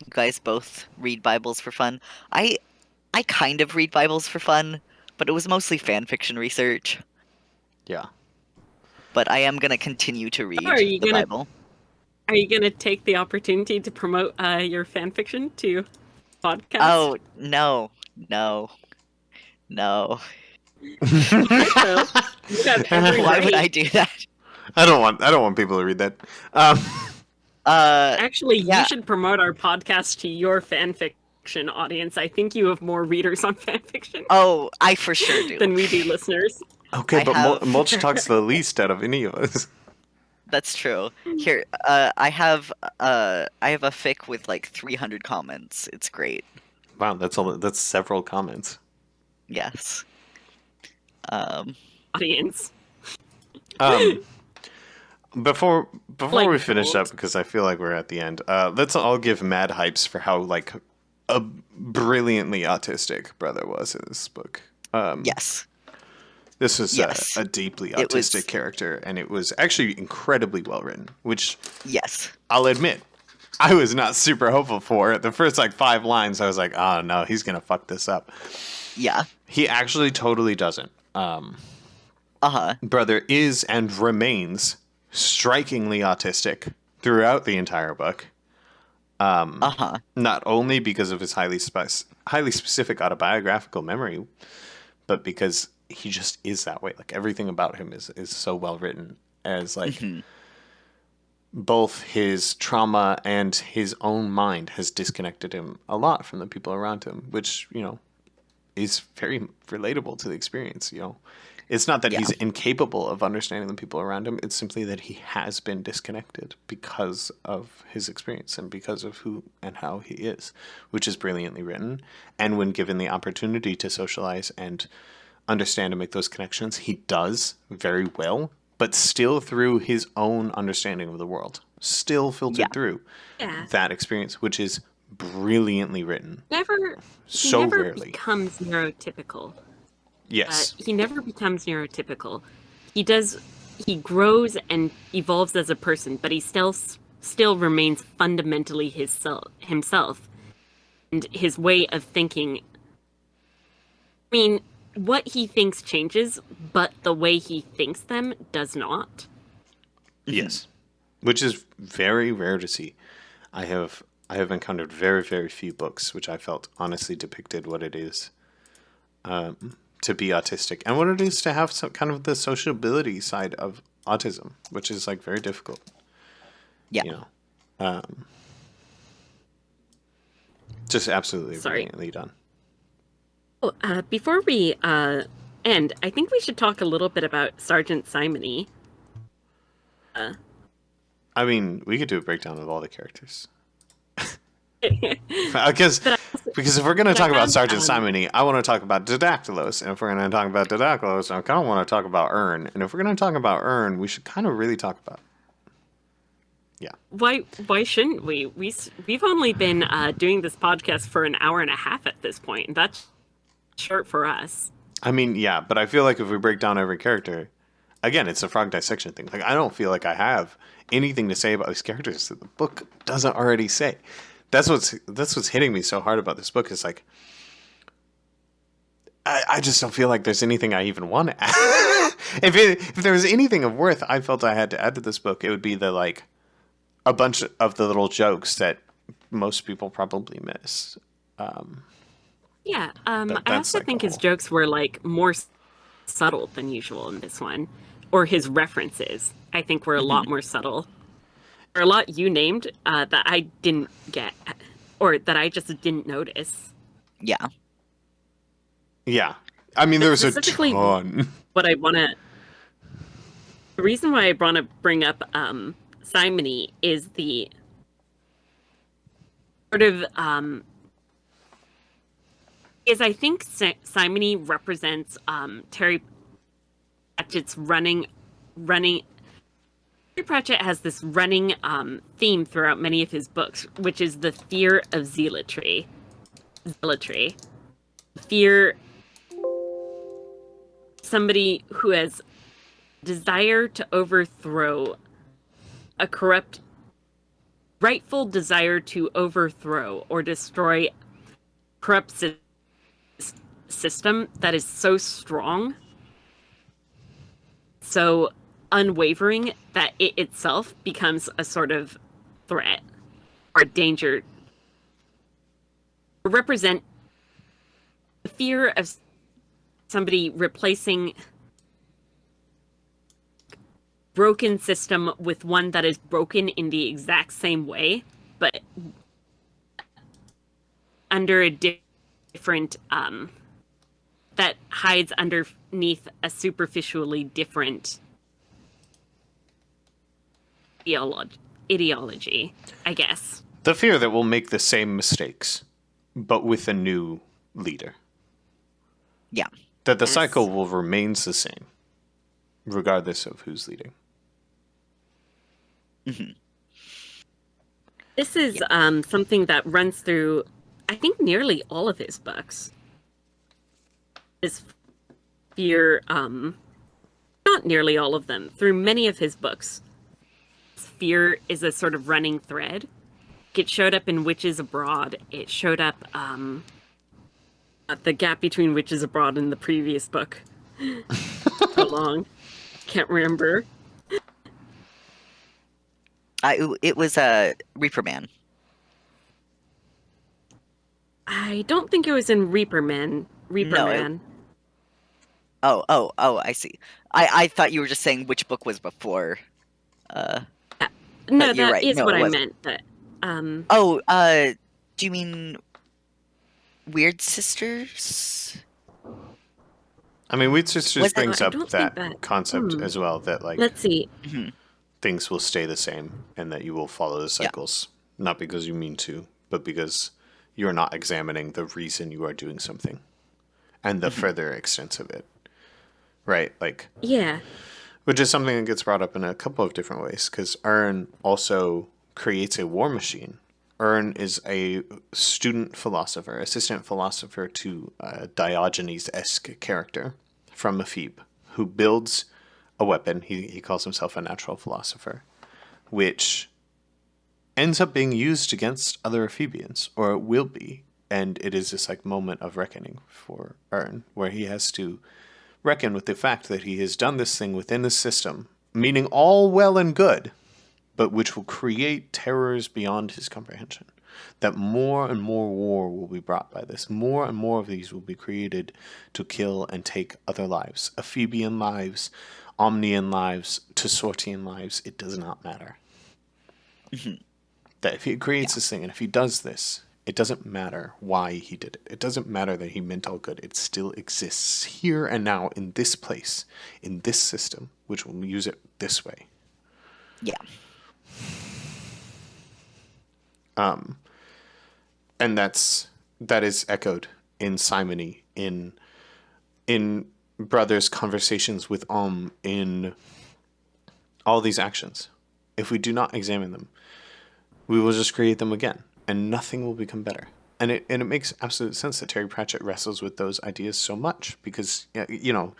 You guys both read Bibles for fun. I kind of read Bibles for fun, but it was mostly fan fiction research. Yeah. But I am gonna continue to read the Bible. Are you gonna take the opportunity to promote your fan fiction to podcast? Oh no. Why would I do that? I don't want people to read that. Actually, you should promote our podcast to your fanfic fiction audience. I think you have more readers on fanfiction Oh, I for sure do. than we do listeners. Okay, I but have- Mulch talks the least out of any of us. That's true. Here, I have a fic with like 300 comments. It's great. Wow, that's several comments. Yes. Audience. Before Like we finish gold. up, because I feel like we're at the end, let's all give mad hypes for how like a brilliantly autistic brother was in this book. Yes. This was Yes. a deeply It was- autistic character, and it was actually incredibly well written, which Yes. I'll admit, I was not super hopeful for. The first like 5 lines, I was like, oh no, he's gonna fuck this up. Yeah. He actually totally doesn't. Uh-huh. Brother is and remains strikingly autistic throughout the entire book. Uh-huh. Not only because of his highly specific autobiographical memory, but because he just is that way. Like everything about him is so well written, as like both his trauma and his own mind has disconnected him a lot from the people around him, which, you know, is very relatable to the experience. You know, it's not that Yeah. he's incapable of understanding the people around him. It's simply that he has been disconnected because of his experience and because of who and how he is, which is brilliantly written. And when given the opportunity to socialize and understand and make those connections, he does very well, but still through his own understanding of the world, still filtered Yeah. through Yeah. that experience, which is brilliantly written. He So never rarely. becomes neurotypical. Yes. He never becomes neurotypical. He grows and evolves as a person, but he still remains fundamentally himself. And his way of thinking, I mean, what he thinks changes, but the way he thinks them does not. Yes. Which is very rare to see. I have encountered very, very few books which I felt honestly depicted what it is to be autistic and what it is to have some kind of the sociability side of autism, which is like very difficult. Yeah. You know, just absolutely Sorry. brilliantly done. Oh, before we end, I think we should talk a little bit about Sergeant Simony. I mean, we could do a breakdown of all the characters. Because if we're going to talk about Sergeant Simony, I want to talk about Didactylos. And if we're going to talk about Didactylos, I kind of want to talk about Ern. And if we're going to talk about Ern, we should kind of really talk about... Yeah. Why shouldn't we? We've only been doing this podcast for an hour and a half at this point, and that's short for us. I mean, yeah, but I feel like if we break down every character... Again, it's a frog dissection thing. Like, I don't feel like I have anything to say about these characters that the book doesn't already say. That's what's hitting me so hard about this book is like, I just don't feel like there's anything I even want to add. If there was anything of worth I felt I had to add to this book, it would be the like a bunch of the little jokes that most people probably miss. Yeah, I that's also like think the his whole- jokes were like more subtle than usual in this one, or his references. I think were a lot more subtle. Or a lot you named that I didn't get, or that I just didn't notice. Yeah. Yeah, I mean there was a Specifically- ton. What I want to, the reason why I want to bring up Simony is the sort of is I think Simony represents Terry Pratchett's running. Terry Pratchett has this running theme throughout many of his books, which is the fear of zealotry. Fear somebody who has desire to overthrow a corrupt, rightful desire to overthrow or destroy corrupt system that is so strong, so unwavering that it itself becomes a sort of threat or danger. Represent the fear of somebody replacing broken system with one that is broken in the exact same way, but under a different that hides underneath a superficially different ideology, I guess. The fear that we'll make the same mistakes, but with a new leader. Yeah. That the Yes. cycle will remain the same, regardless of who's leading. This is something that runs through, I think, nearly all of his books. His fear, not nearly all of them, through many of his books. Fear is a sort of running thread. It showed up in Witches Abroad. It showed up the gap between Witches Abroad and the previous book. How long? Can't remember. It was Reaper Man. I don't think it was in Reaper Man. No, Man. Oh, I see. I thought you were just saying which book was before. No, you're that right. is No, what it I wasn't. meant. But Do you mean Weird Sisters? I mean, Weed Sisters Was it- brings I up don't that think that- concept as well, that like let's see. things will stay the same and that you will follow the cycles, not because you mean to, but because you are not examining the reason you are doing something and the further extents of it. Right? Like, Yeah. which is something that gets brought up in a couple of different ways, because Ern also creates a war machine. Ern is a student philosopher, assistant philosopher to a Diogenes-esque character from Ephebe, who builds a weapon. He calls himself a natural philosopher, which ends up being used against other Ephebians, or it will be. And it is this like moment of reckoning for Ern, where he has to reckon with the fact that he has done this thing within the system, meaning all well and good, but which will create terrors beyond his comprehension. That more and more war will be brought by this. More and more of these will be created to kill and take other lives. Ephebian lives, Omnian lives, Tessortian lives, it does not matter. That if he creates this thing, and if he does this, it doesn't matter why he did it. It doesn't matter that he meant all good. It still exists here and now in this place, in this system, which will use it this way. Yeah. And that is echoed in Simony, in Brother's conversations with in all these actions. If we do not examine them, we will just create them again, and nothing will become better. And it makes absolute sense that Terry Pratchett wrestles with those ideas so much, because, you know,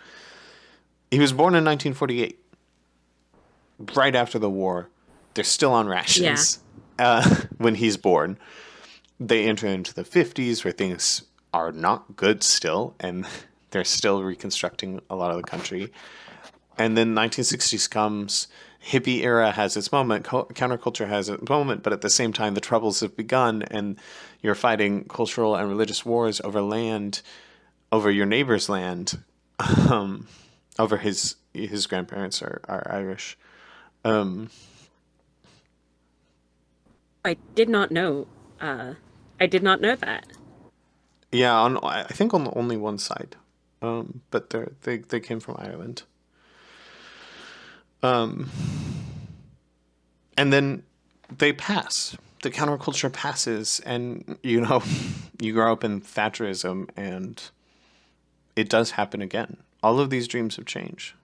he was born in 1948, right after the war. They're still on rations when he's born. They enter into the 50s, where things are not good still, and they're still reconstructing a lot of the country. And then 1960s comes, hippie era has its moment, counterculture has its moment, but at the same time the troubles have begun, and you're fighting cultural and religious wars over land, over your neighbor's land, over his grandparents are Irish. I did not know. I did not know that. Yeah, I think on only one side, but they came from Ireland. And then they pass. The counterculture passes, and you know, you grow up in Thatcherism, and it does happen again. All of these dreams have changed.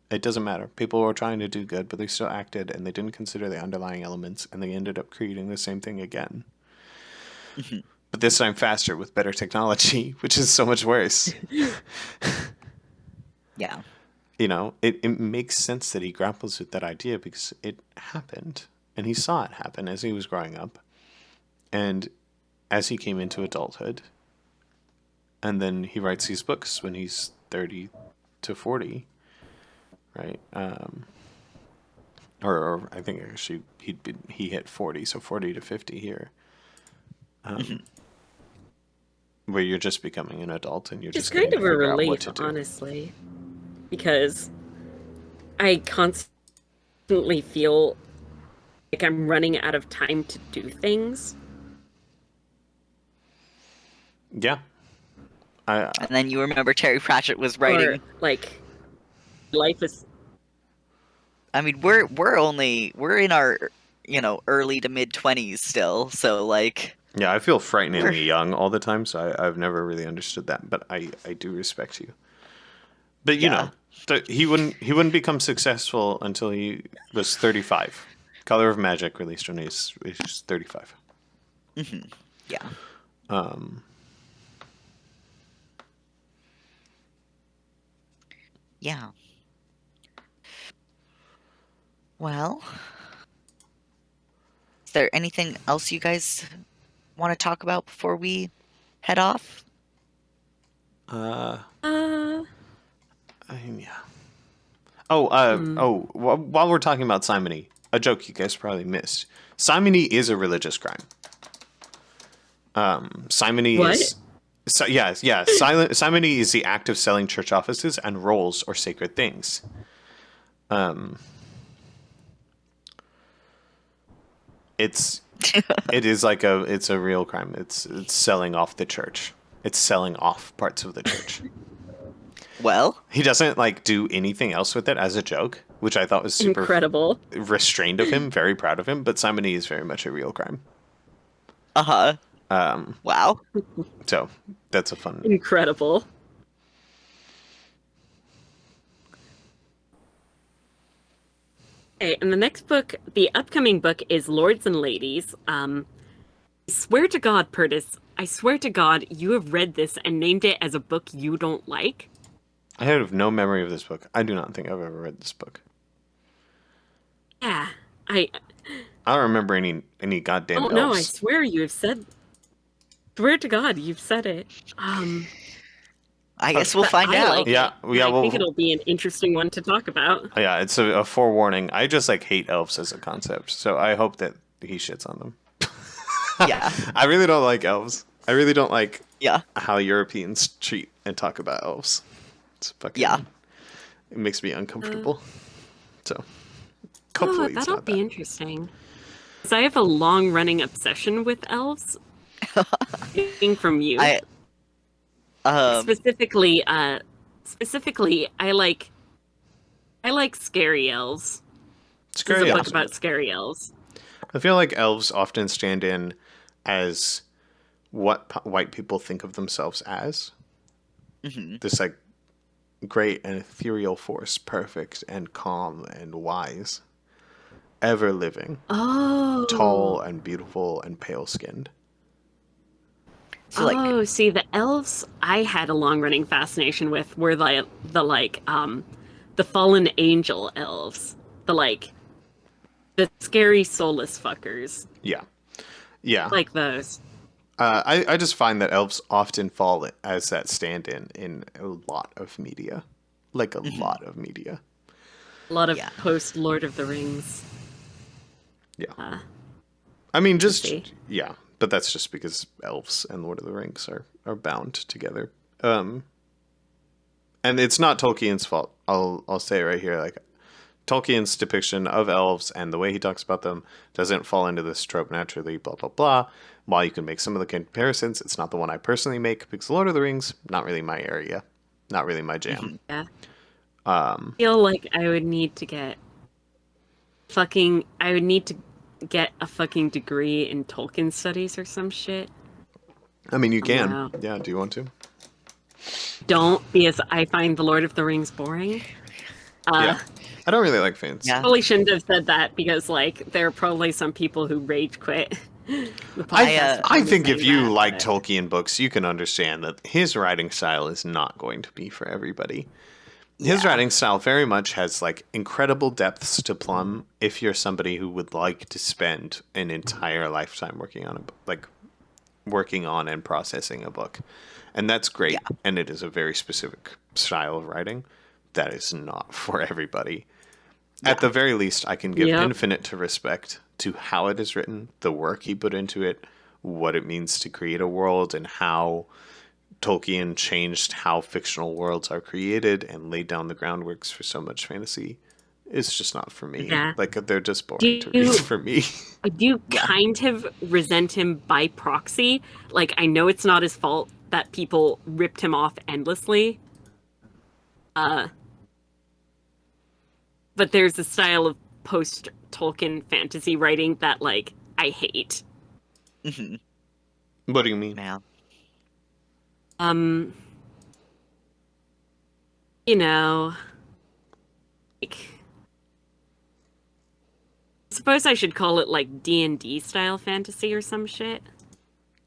It doesn't matter. People were trying to do good, but they still acted, and they didn't consider the underlying elements, and they ended up creating the same thing again. But this time faster with better technology, which is so much worse. Yeah. You know, it makes sense that he grapples with that idea because it happened, and he saw it happen as he was growing up, and as he came into adulthood, and then he writes these books when he's 30 to 40, right? Or I think actually he hit 40, so 40 to 50 here. Where you're just becoming an adult and you're It's just kind getting of to a figure out what relief, to do. honestly, because I constantly feel like I'm running out of time to do things. Yeah. And then you remember Terry Pratchett was Or writing. like life is I mean, we're in our early to mid 20s still, so like Yeah, I feel we're frighteningly young all the time, so I've never really understood that, but I do respect you. But yeah. he wouldn't become successful until he was 35. Color of Magic released when he's 35. Yeah. Yeah. Well, is there anything else you guys want to talk about before we head off? Uh, uh yeah. While we're talking about simony, a joke you guys probably missed. Simony is a religious crime. Simony What? is simony is the act of selling church offices and rolls or sacred things. It is like it's a real crime. It's selling off the church. It's selling off parts of the church. Well, He doesn't like do anything else with it as a joke, which I thought was super incredible. restrained of him. Very proud of him. But simony is very much a real crime. uh-huh. Wow. So that's a fun. Incredible. Okay, and the next book, the upcoming book is Lords and Ladies. I swear to God, Purtis, I swear to God, you have read this and named it as a book you don't like. I have no memory of this book. I do not think I've ever read this book. Yeah, I I don't remember any goddamn elves. no, I swear you have said. Swear to God, you've said it. I guess we'll But find I out. like Yeah, it. yeah. I think it'll be an interesting one to talk about. Yeah, it's a forewarning. I just like hate elves as a concept, so I hope that he shits on them. Yeah. I really don't like elves. I really don't like Yeah. how Europeans treat and talk about elves. It's fucking. Yeah. It makes me uncomfortable. So Oh, hopefully it's that'll not be that. interesting. Because I have a long-running obsession with elves. Getting from you. I Specifically, I like scary elves. This Scary is a book elves. about scary elves. I feel like elves often stand in as what white people think of themselves as. This like great and ethereal force, perfect and calm and wise, ever living, Oh. tall and beautiful and pale skinned. so like See, the elves I had a long-running fascination with were the fallen angel elves. The scary soulless fuckers. Yeah. Yeah. Like those. I just find that elves often fall as that stand in a lot of media. Like a lot of media. A lot of Yeah. post Lord of the Rings. Yeah. I mean, just, see. yeah. But that's just because elves and Lord of the Rings are bound together. And it's not Tolkien's fault. I'll say it right here. Like, Tolkien's depiction of elves and the way he talks about them doesn't fall into this trope naturally, blah, blah, blah. While you can make some of the comparisons, it's not the one I personally make because Lord of the Rings, not really my area. Not really my jam. Yeah. I feel like I would need to get a fucking degree in Tolkien studies or some shit. I mean, you can. Wow. Yeah, do you want to? Don't, because I find The Lord of the Rings boring. Yeah. I don't really like fans. Yeah. Probably shouldn't have said that because, like, there are probably some people who rage quit. The podcast I for think saying if you that, like but- Tolkien books, you can understand that his writing style is not going to be for everybody. His writing style very much has like incredible depths to plumb if you're somebody who would like to spend an entire lifetime working on working on and processing a book. And that's great. Yeah. And it is a very specific style of writing that is not for everybody. At the very least, I can give Yep. infinite to respect to how it is written, the work he put into it, what it means to create a world, and how Tolkien changed how fictional worlds are created and laid down the groundworks for so much fantasy. It's just not for me. Yeah. Like, they're just boring Do to you- read for me. I do kind of resent him by proxy. Like, I know it's not his fault, that people ripped him off endlessly. But there's a style of post-Tolkien fantasy writing that, like, I hate. Mhm. What do you mean? Yeah. You know, like, I suppose I should call it like D&D style fantasy or some shit.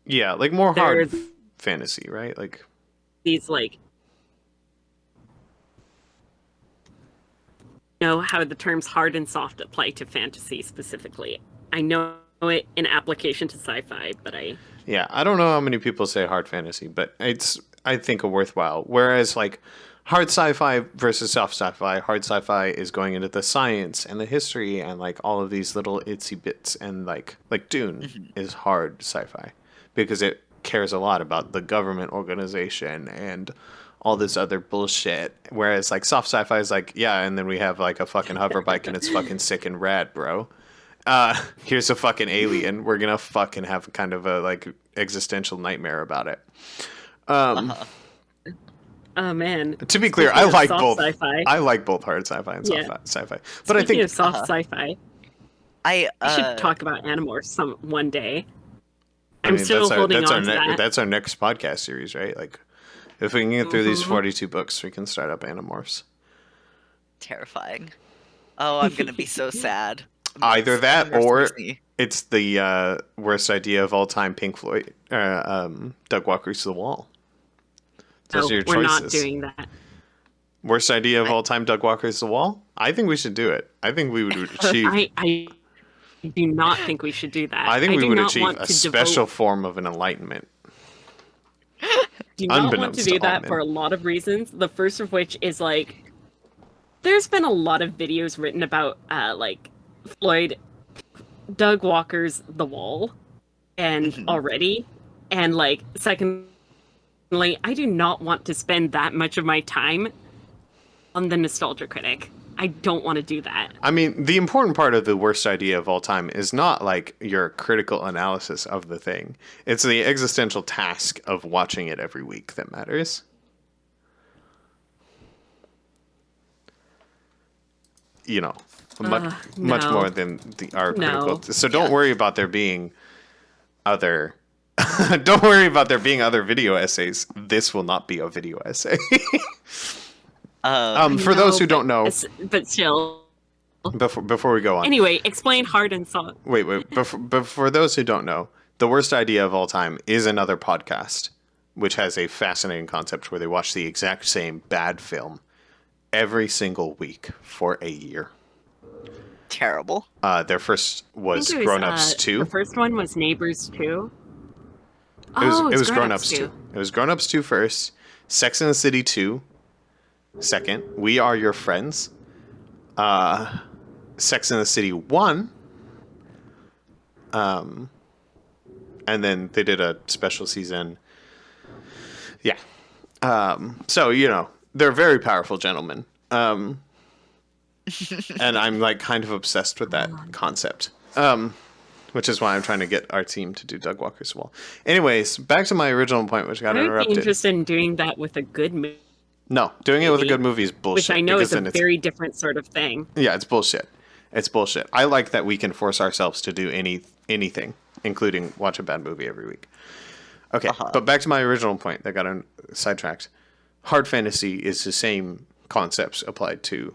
Yeah, like more hard There's fantasy, right? Like, these like, know how the terms hard and soft apply to fantasy specifically. I know it in application to sci-fi, but yeah, I don't know how many people say hard fantasy, but it's, I think, a worthwhile. Whereas, like, hard sci-fi versus soft sci-fi, hard sci-fi is going into the science and the history and, like, all of these little itsy bits. And, like Dune is hard sci-fi because it cares a lot about the government organization and all this other bullshit. Whereas, like, soft sci-fi is like, yeah, and then we have, like, a fucking hover bike and it's fucking sick and rad, bro. Here's a fucking alien. We're gonna fucking have kind of a, like, existential nightmare about it. oh man. To be clear, Speaking I of like soft both. I I like both hard sci-fi and soft Yeah. sci-fi. But I Speaking think of soft sci-fi, I we should talk about Animorphs one day. I I'm mean, still holding on to that. that's our next podcast series, right? Like, if we can get through these 42 books, we can start up Animorphs. terrifying. Oh, I'm gonna be so sad. Either that Animorphs or makes me- it's the worst idea of all time, Pink Floyd, Doug Walker's The Wall. Those are your we're choices. not doing that. Worst idea of all time, Doug Walker's The Wall? I think we should do it. I think we would achieve. I do not think we should do that. I think we do would not achieve want a to special form of an enlightenment. do not want unbeknownst to to do all that men. for a lot of reasons. The first of which is like, there's been a lot of videos written about like Doug Walker's The Wall, and already, and like secondly, I do not want to spend that much of my time on the nostalgia critic. I don't want to do that. I mean, the important part of the worst idea of all time is not like your critical analysis of the thing. It's the existential task of watching it every week that matters. You know, much no. more than our No. critical. So don't worry about there being other. Don't worry about there being other video essays. This will not be a video essay. For those who don't know, but still. before we go on, Anyway, explain hard and soft. wait. But for those who don't know, the worst idea of all time is another podcast, which has a fascinating concept where they watch the exact same bad film every single week for a year. terrible. Their first was Grown Ups 2. The first one was Neighbors 2. It was Grown Ups 2. It was Grown Ups 2 first, Sex and the City 2 second, We Are Your Friends, Sex and the City 1, and then they did a special season. Yeah. So, you know, they're very powerful gentlemen. And I'm like kind of obsessed with that concept. Which is why I'm trying to get our team to do Doug Walker's Wall. Anyways, back to my original point, which got I would be interrupted. interested in doing that with a good movie, No, doing it with a good movie is bullshit. which I know because is a then it's- very different sort of thing. Yeah, it's bullshit. It's bullshit. I like that we can force ourselves to do anything, including watch a bad movie every week. Okay, but back to my original point that got sidetracked. Hard fantasy is the same concepts applied to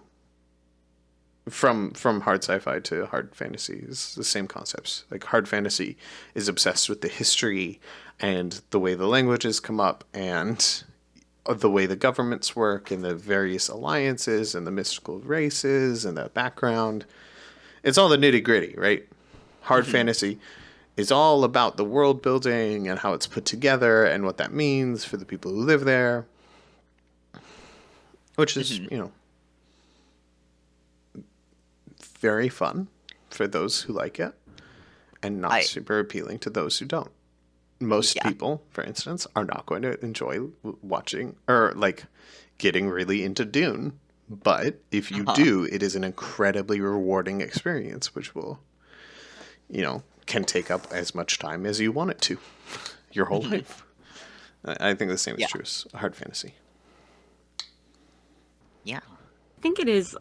from hard sci-fi to hard fantasy is the same concepts. Like hard fantasy is obsessed with the history and the way the languages come up and the way the governments work and the various alliances and the mystical races and the background. It's all the nitty gritty, right? Hard fantasy is all about the world building and how it's put together and what that means for the people who live there. Which is, you know, very fun for those who like it and not super appealing to those who don't. Most people, for instance, are not going to enjoy watching or like getting really into Dune. But if you do, it is an incredibly rewarding experience, which will, you know, can take up as much time as you want it to, your whole life. I think the same is Yeah. true as hard fantasy. Yeah. I think it is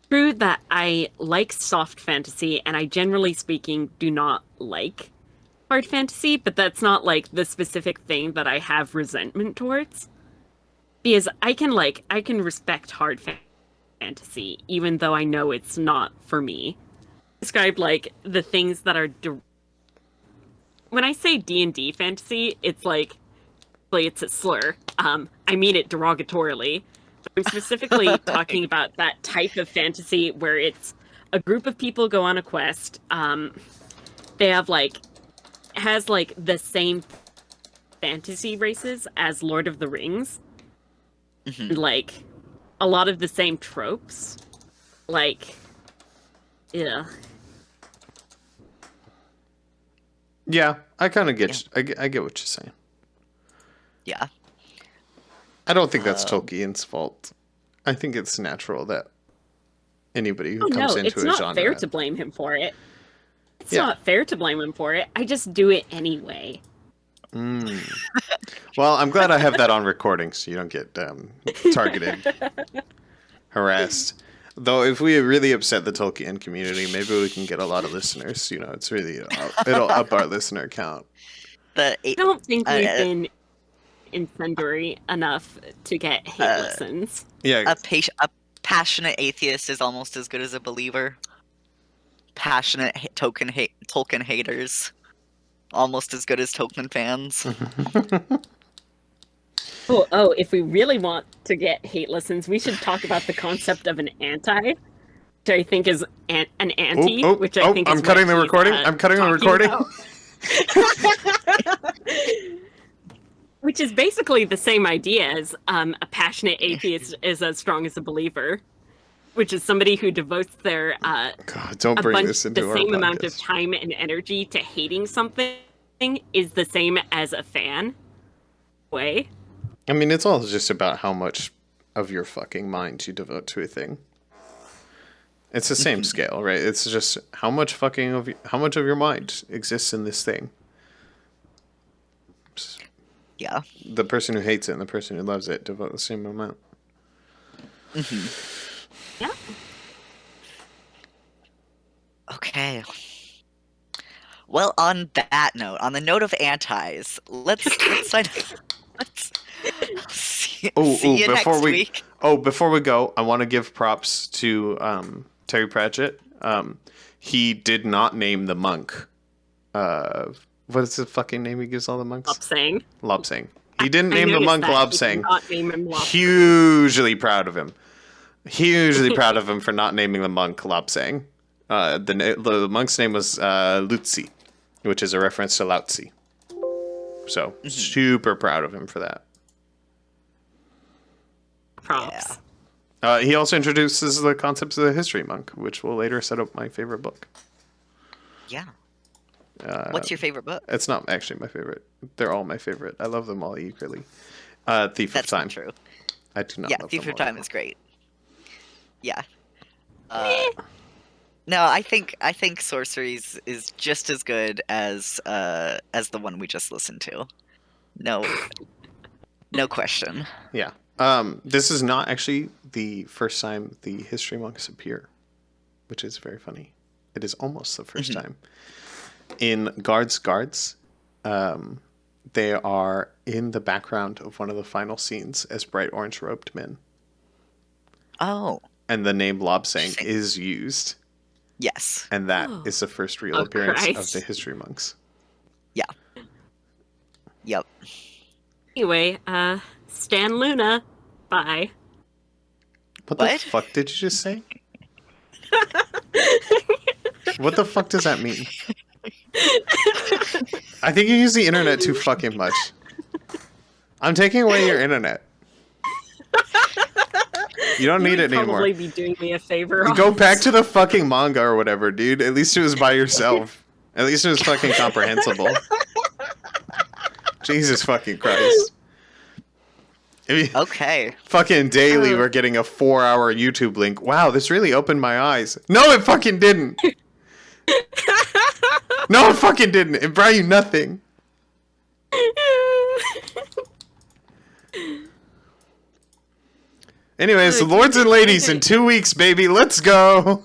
true that I like soft fantasy, and I generally speaking do not like hard fantasy, but that's not like the specific thing that I have resentment towards. Because I can respect hard fantasy, even though I know it's not for me. Describe like the things that are when I say D&D fantasy, it's like it's a slur. I mean it derogatorily. I'm specifically talking about that type of fantasy where it's a group of people go on a quest. They have has like the same fantasy races as Lord of the Rings. And, like a lot of the same tropes. Like, yeah. Yeah, I kind of get. I get what you're saying. Yeah. I don't think that's Tolkien's fault. I think it's natural that anybody who comes into it's a not genre. fair to blame him for it. It's not fair to blame him for it. I just do it anyway. Well, I'm glad I have that on recording so you don't get targeted, harassed. Though if we really upset the Tolkien community, maybe we can get a lot of listeners. You know, it's really it'll up our listener count. I don't think we've been incendiary enough to get hate listens. Yeah, A passionate atheist is almost as good as a believer. Passionate Tolkien haters, almost as good as Tolkien fans. Oh, if we really want to get hate listens, we should talk about the concept of an anti, which I think is an anti, which I think is I'm cutting the recording. I'm cutting the recording. Which is basically the same idea as a passionate atheist is as strong as a believer, which is somebody who devotes their God, don't bring this into our the same podcast. amount of time and energy to hating something is the same as a fan. Way. I mean, it's all just about how much of your fucking mind you devote to a thing. It's the same scale, right? It's just how much of your mind exists in this thing. Yeah. The person who hates it and the person who loves it devote the same amount. Yeah. Okay. Well, on that note, on the note of antis, let's see you next week. Before we go, I want to give props to Terry Pratchett. He did not name the monk. What is the fucking name he gives all the monks? Lobsang. He didn't name the monk Lobsang. Hugely proud of him. Hugely proud of him for not naming the monk Lobsang. The monk's name was Lutzi, which is a reference to Lao Tzu. So, super proud of him for that. Props. Yeah. He also introduces the concepts of the history monk, which will later set up my favorite book. Yeah. What's your favorite book? It's not actually my favorite. They're all my favorite. I love them all equally. Thief of Time. That's true. I do not love Thief them of all. Time is great. Yeah. No, I think Sorceries is just as good as the one we just listened to. No question. Yeah. This is not actually the first time the history monks appear, which is very funny. It is almost the first time. In Guards, they are in the background of one of the final scenes as bright orange robed men. Oh. And the name Lobsang is used. Yes. And that is the first real appearance Christ. of the history monks. Yeah. Yep. Anyway, Stan Luna. Bye. What the fuck did you just say? What the fuck does that mean? I think you use the internet too fucking much. I'm taking away your internet. You don't need it anymore. Probably be doing me a favor. Go back to the fucking manga or whatever, dude. At least it was by yourself. At least it was fucking comprehensible. Jesus fucking Christ. Okay. Fucking daily, we're getting a 4-hour YouTube link. Wow, this really opened my eyes. No, it fucking didn't. No, it fucking didn't. It brought you nothing. Anyways, Oh, lords and ladies, okay. in 2 weeks, baby, let's go.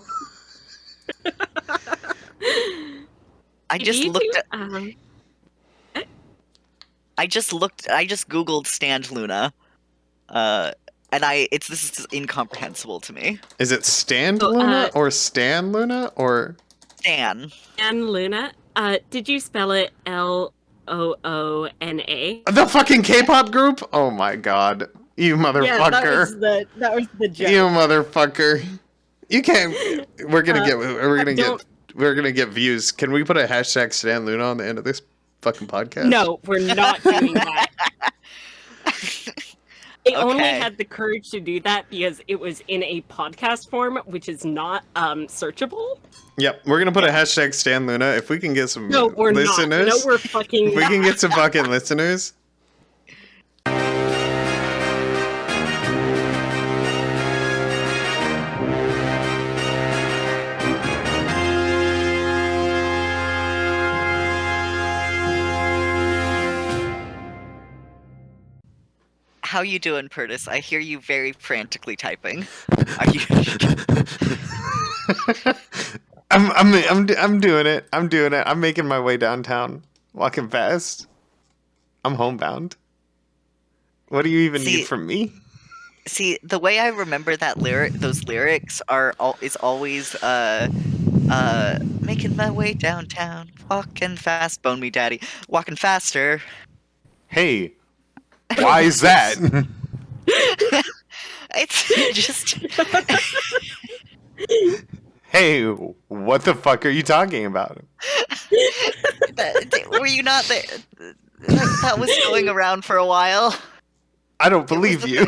I Do just you looked do, at, I just googled stand Luna. And this is incomprehensible to me. Is it Stand Oh, Luna or Stan Luna or Stan. and Luna. Did you spell it Loona? the fucking K-pop group? Oh my god, you motherfucker! that was the joke. You motherfucker! You can't. We're gonna don't- get views. Can we put a hashtag Stan Luna on the end of this fucking podcast? No, we're not doing that. I only Okay. had the courage to do that because it was in a podcast form, which is not searchable. Yep, we're gonna put a hashtag Stan Luna if we can get some No, we're listeners. not. No, we're fucking If we not. can get some fucking listeners. How you doing, Curtis? I hear you very frantically typing. Are you? I'm doing it. I'm doing it. I'm making my way downtown, walking fast. I'm homebound. What do you even See- need from me? See, the way I remember those lyrics is always making my way downtown, walking fast, bone me daddy, walking faster. Hey, why is that? It's just Hey, what the fuck are you talking about? were you not there? That was going around for a while. I don't believe the you.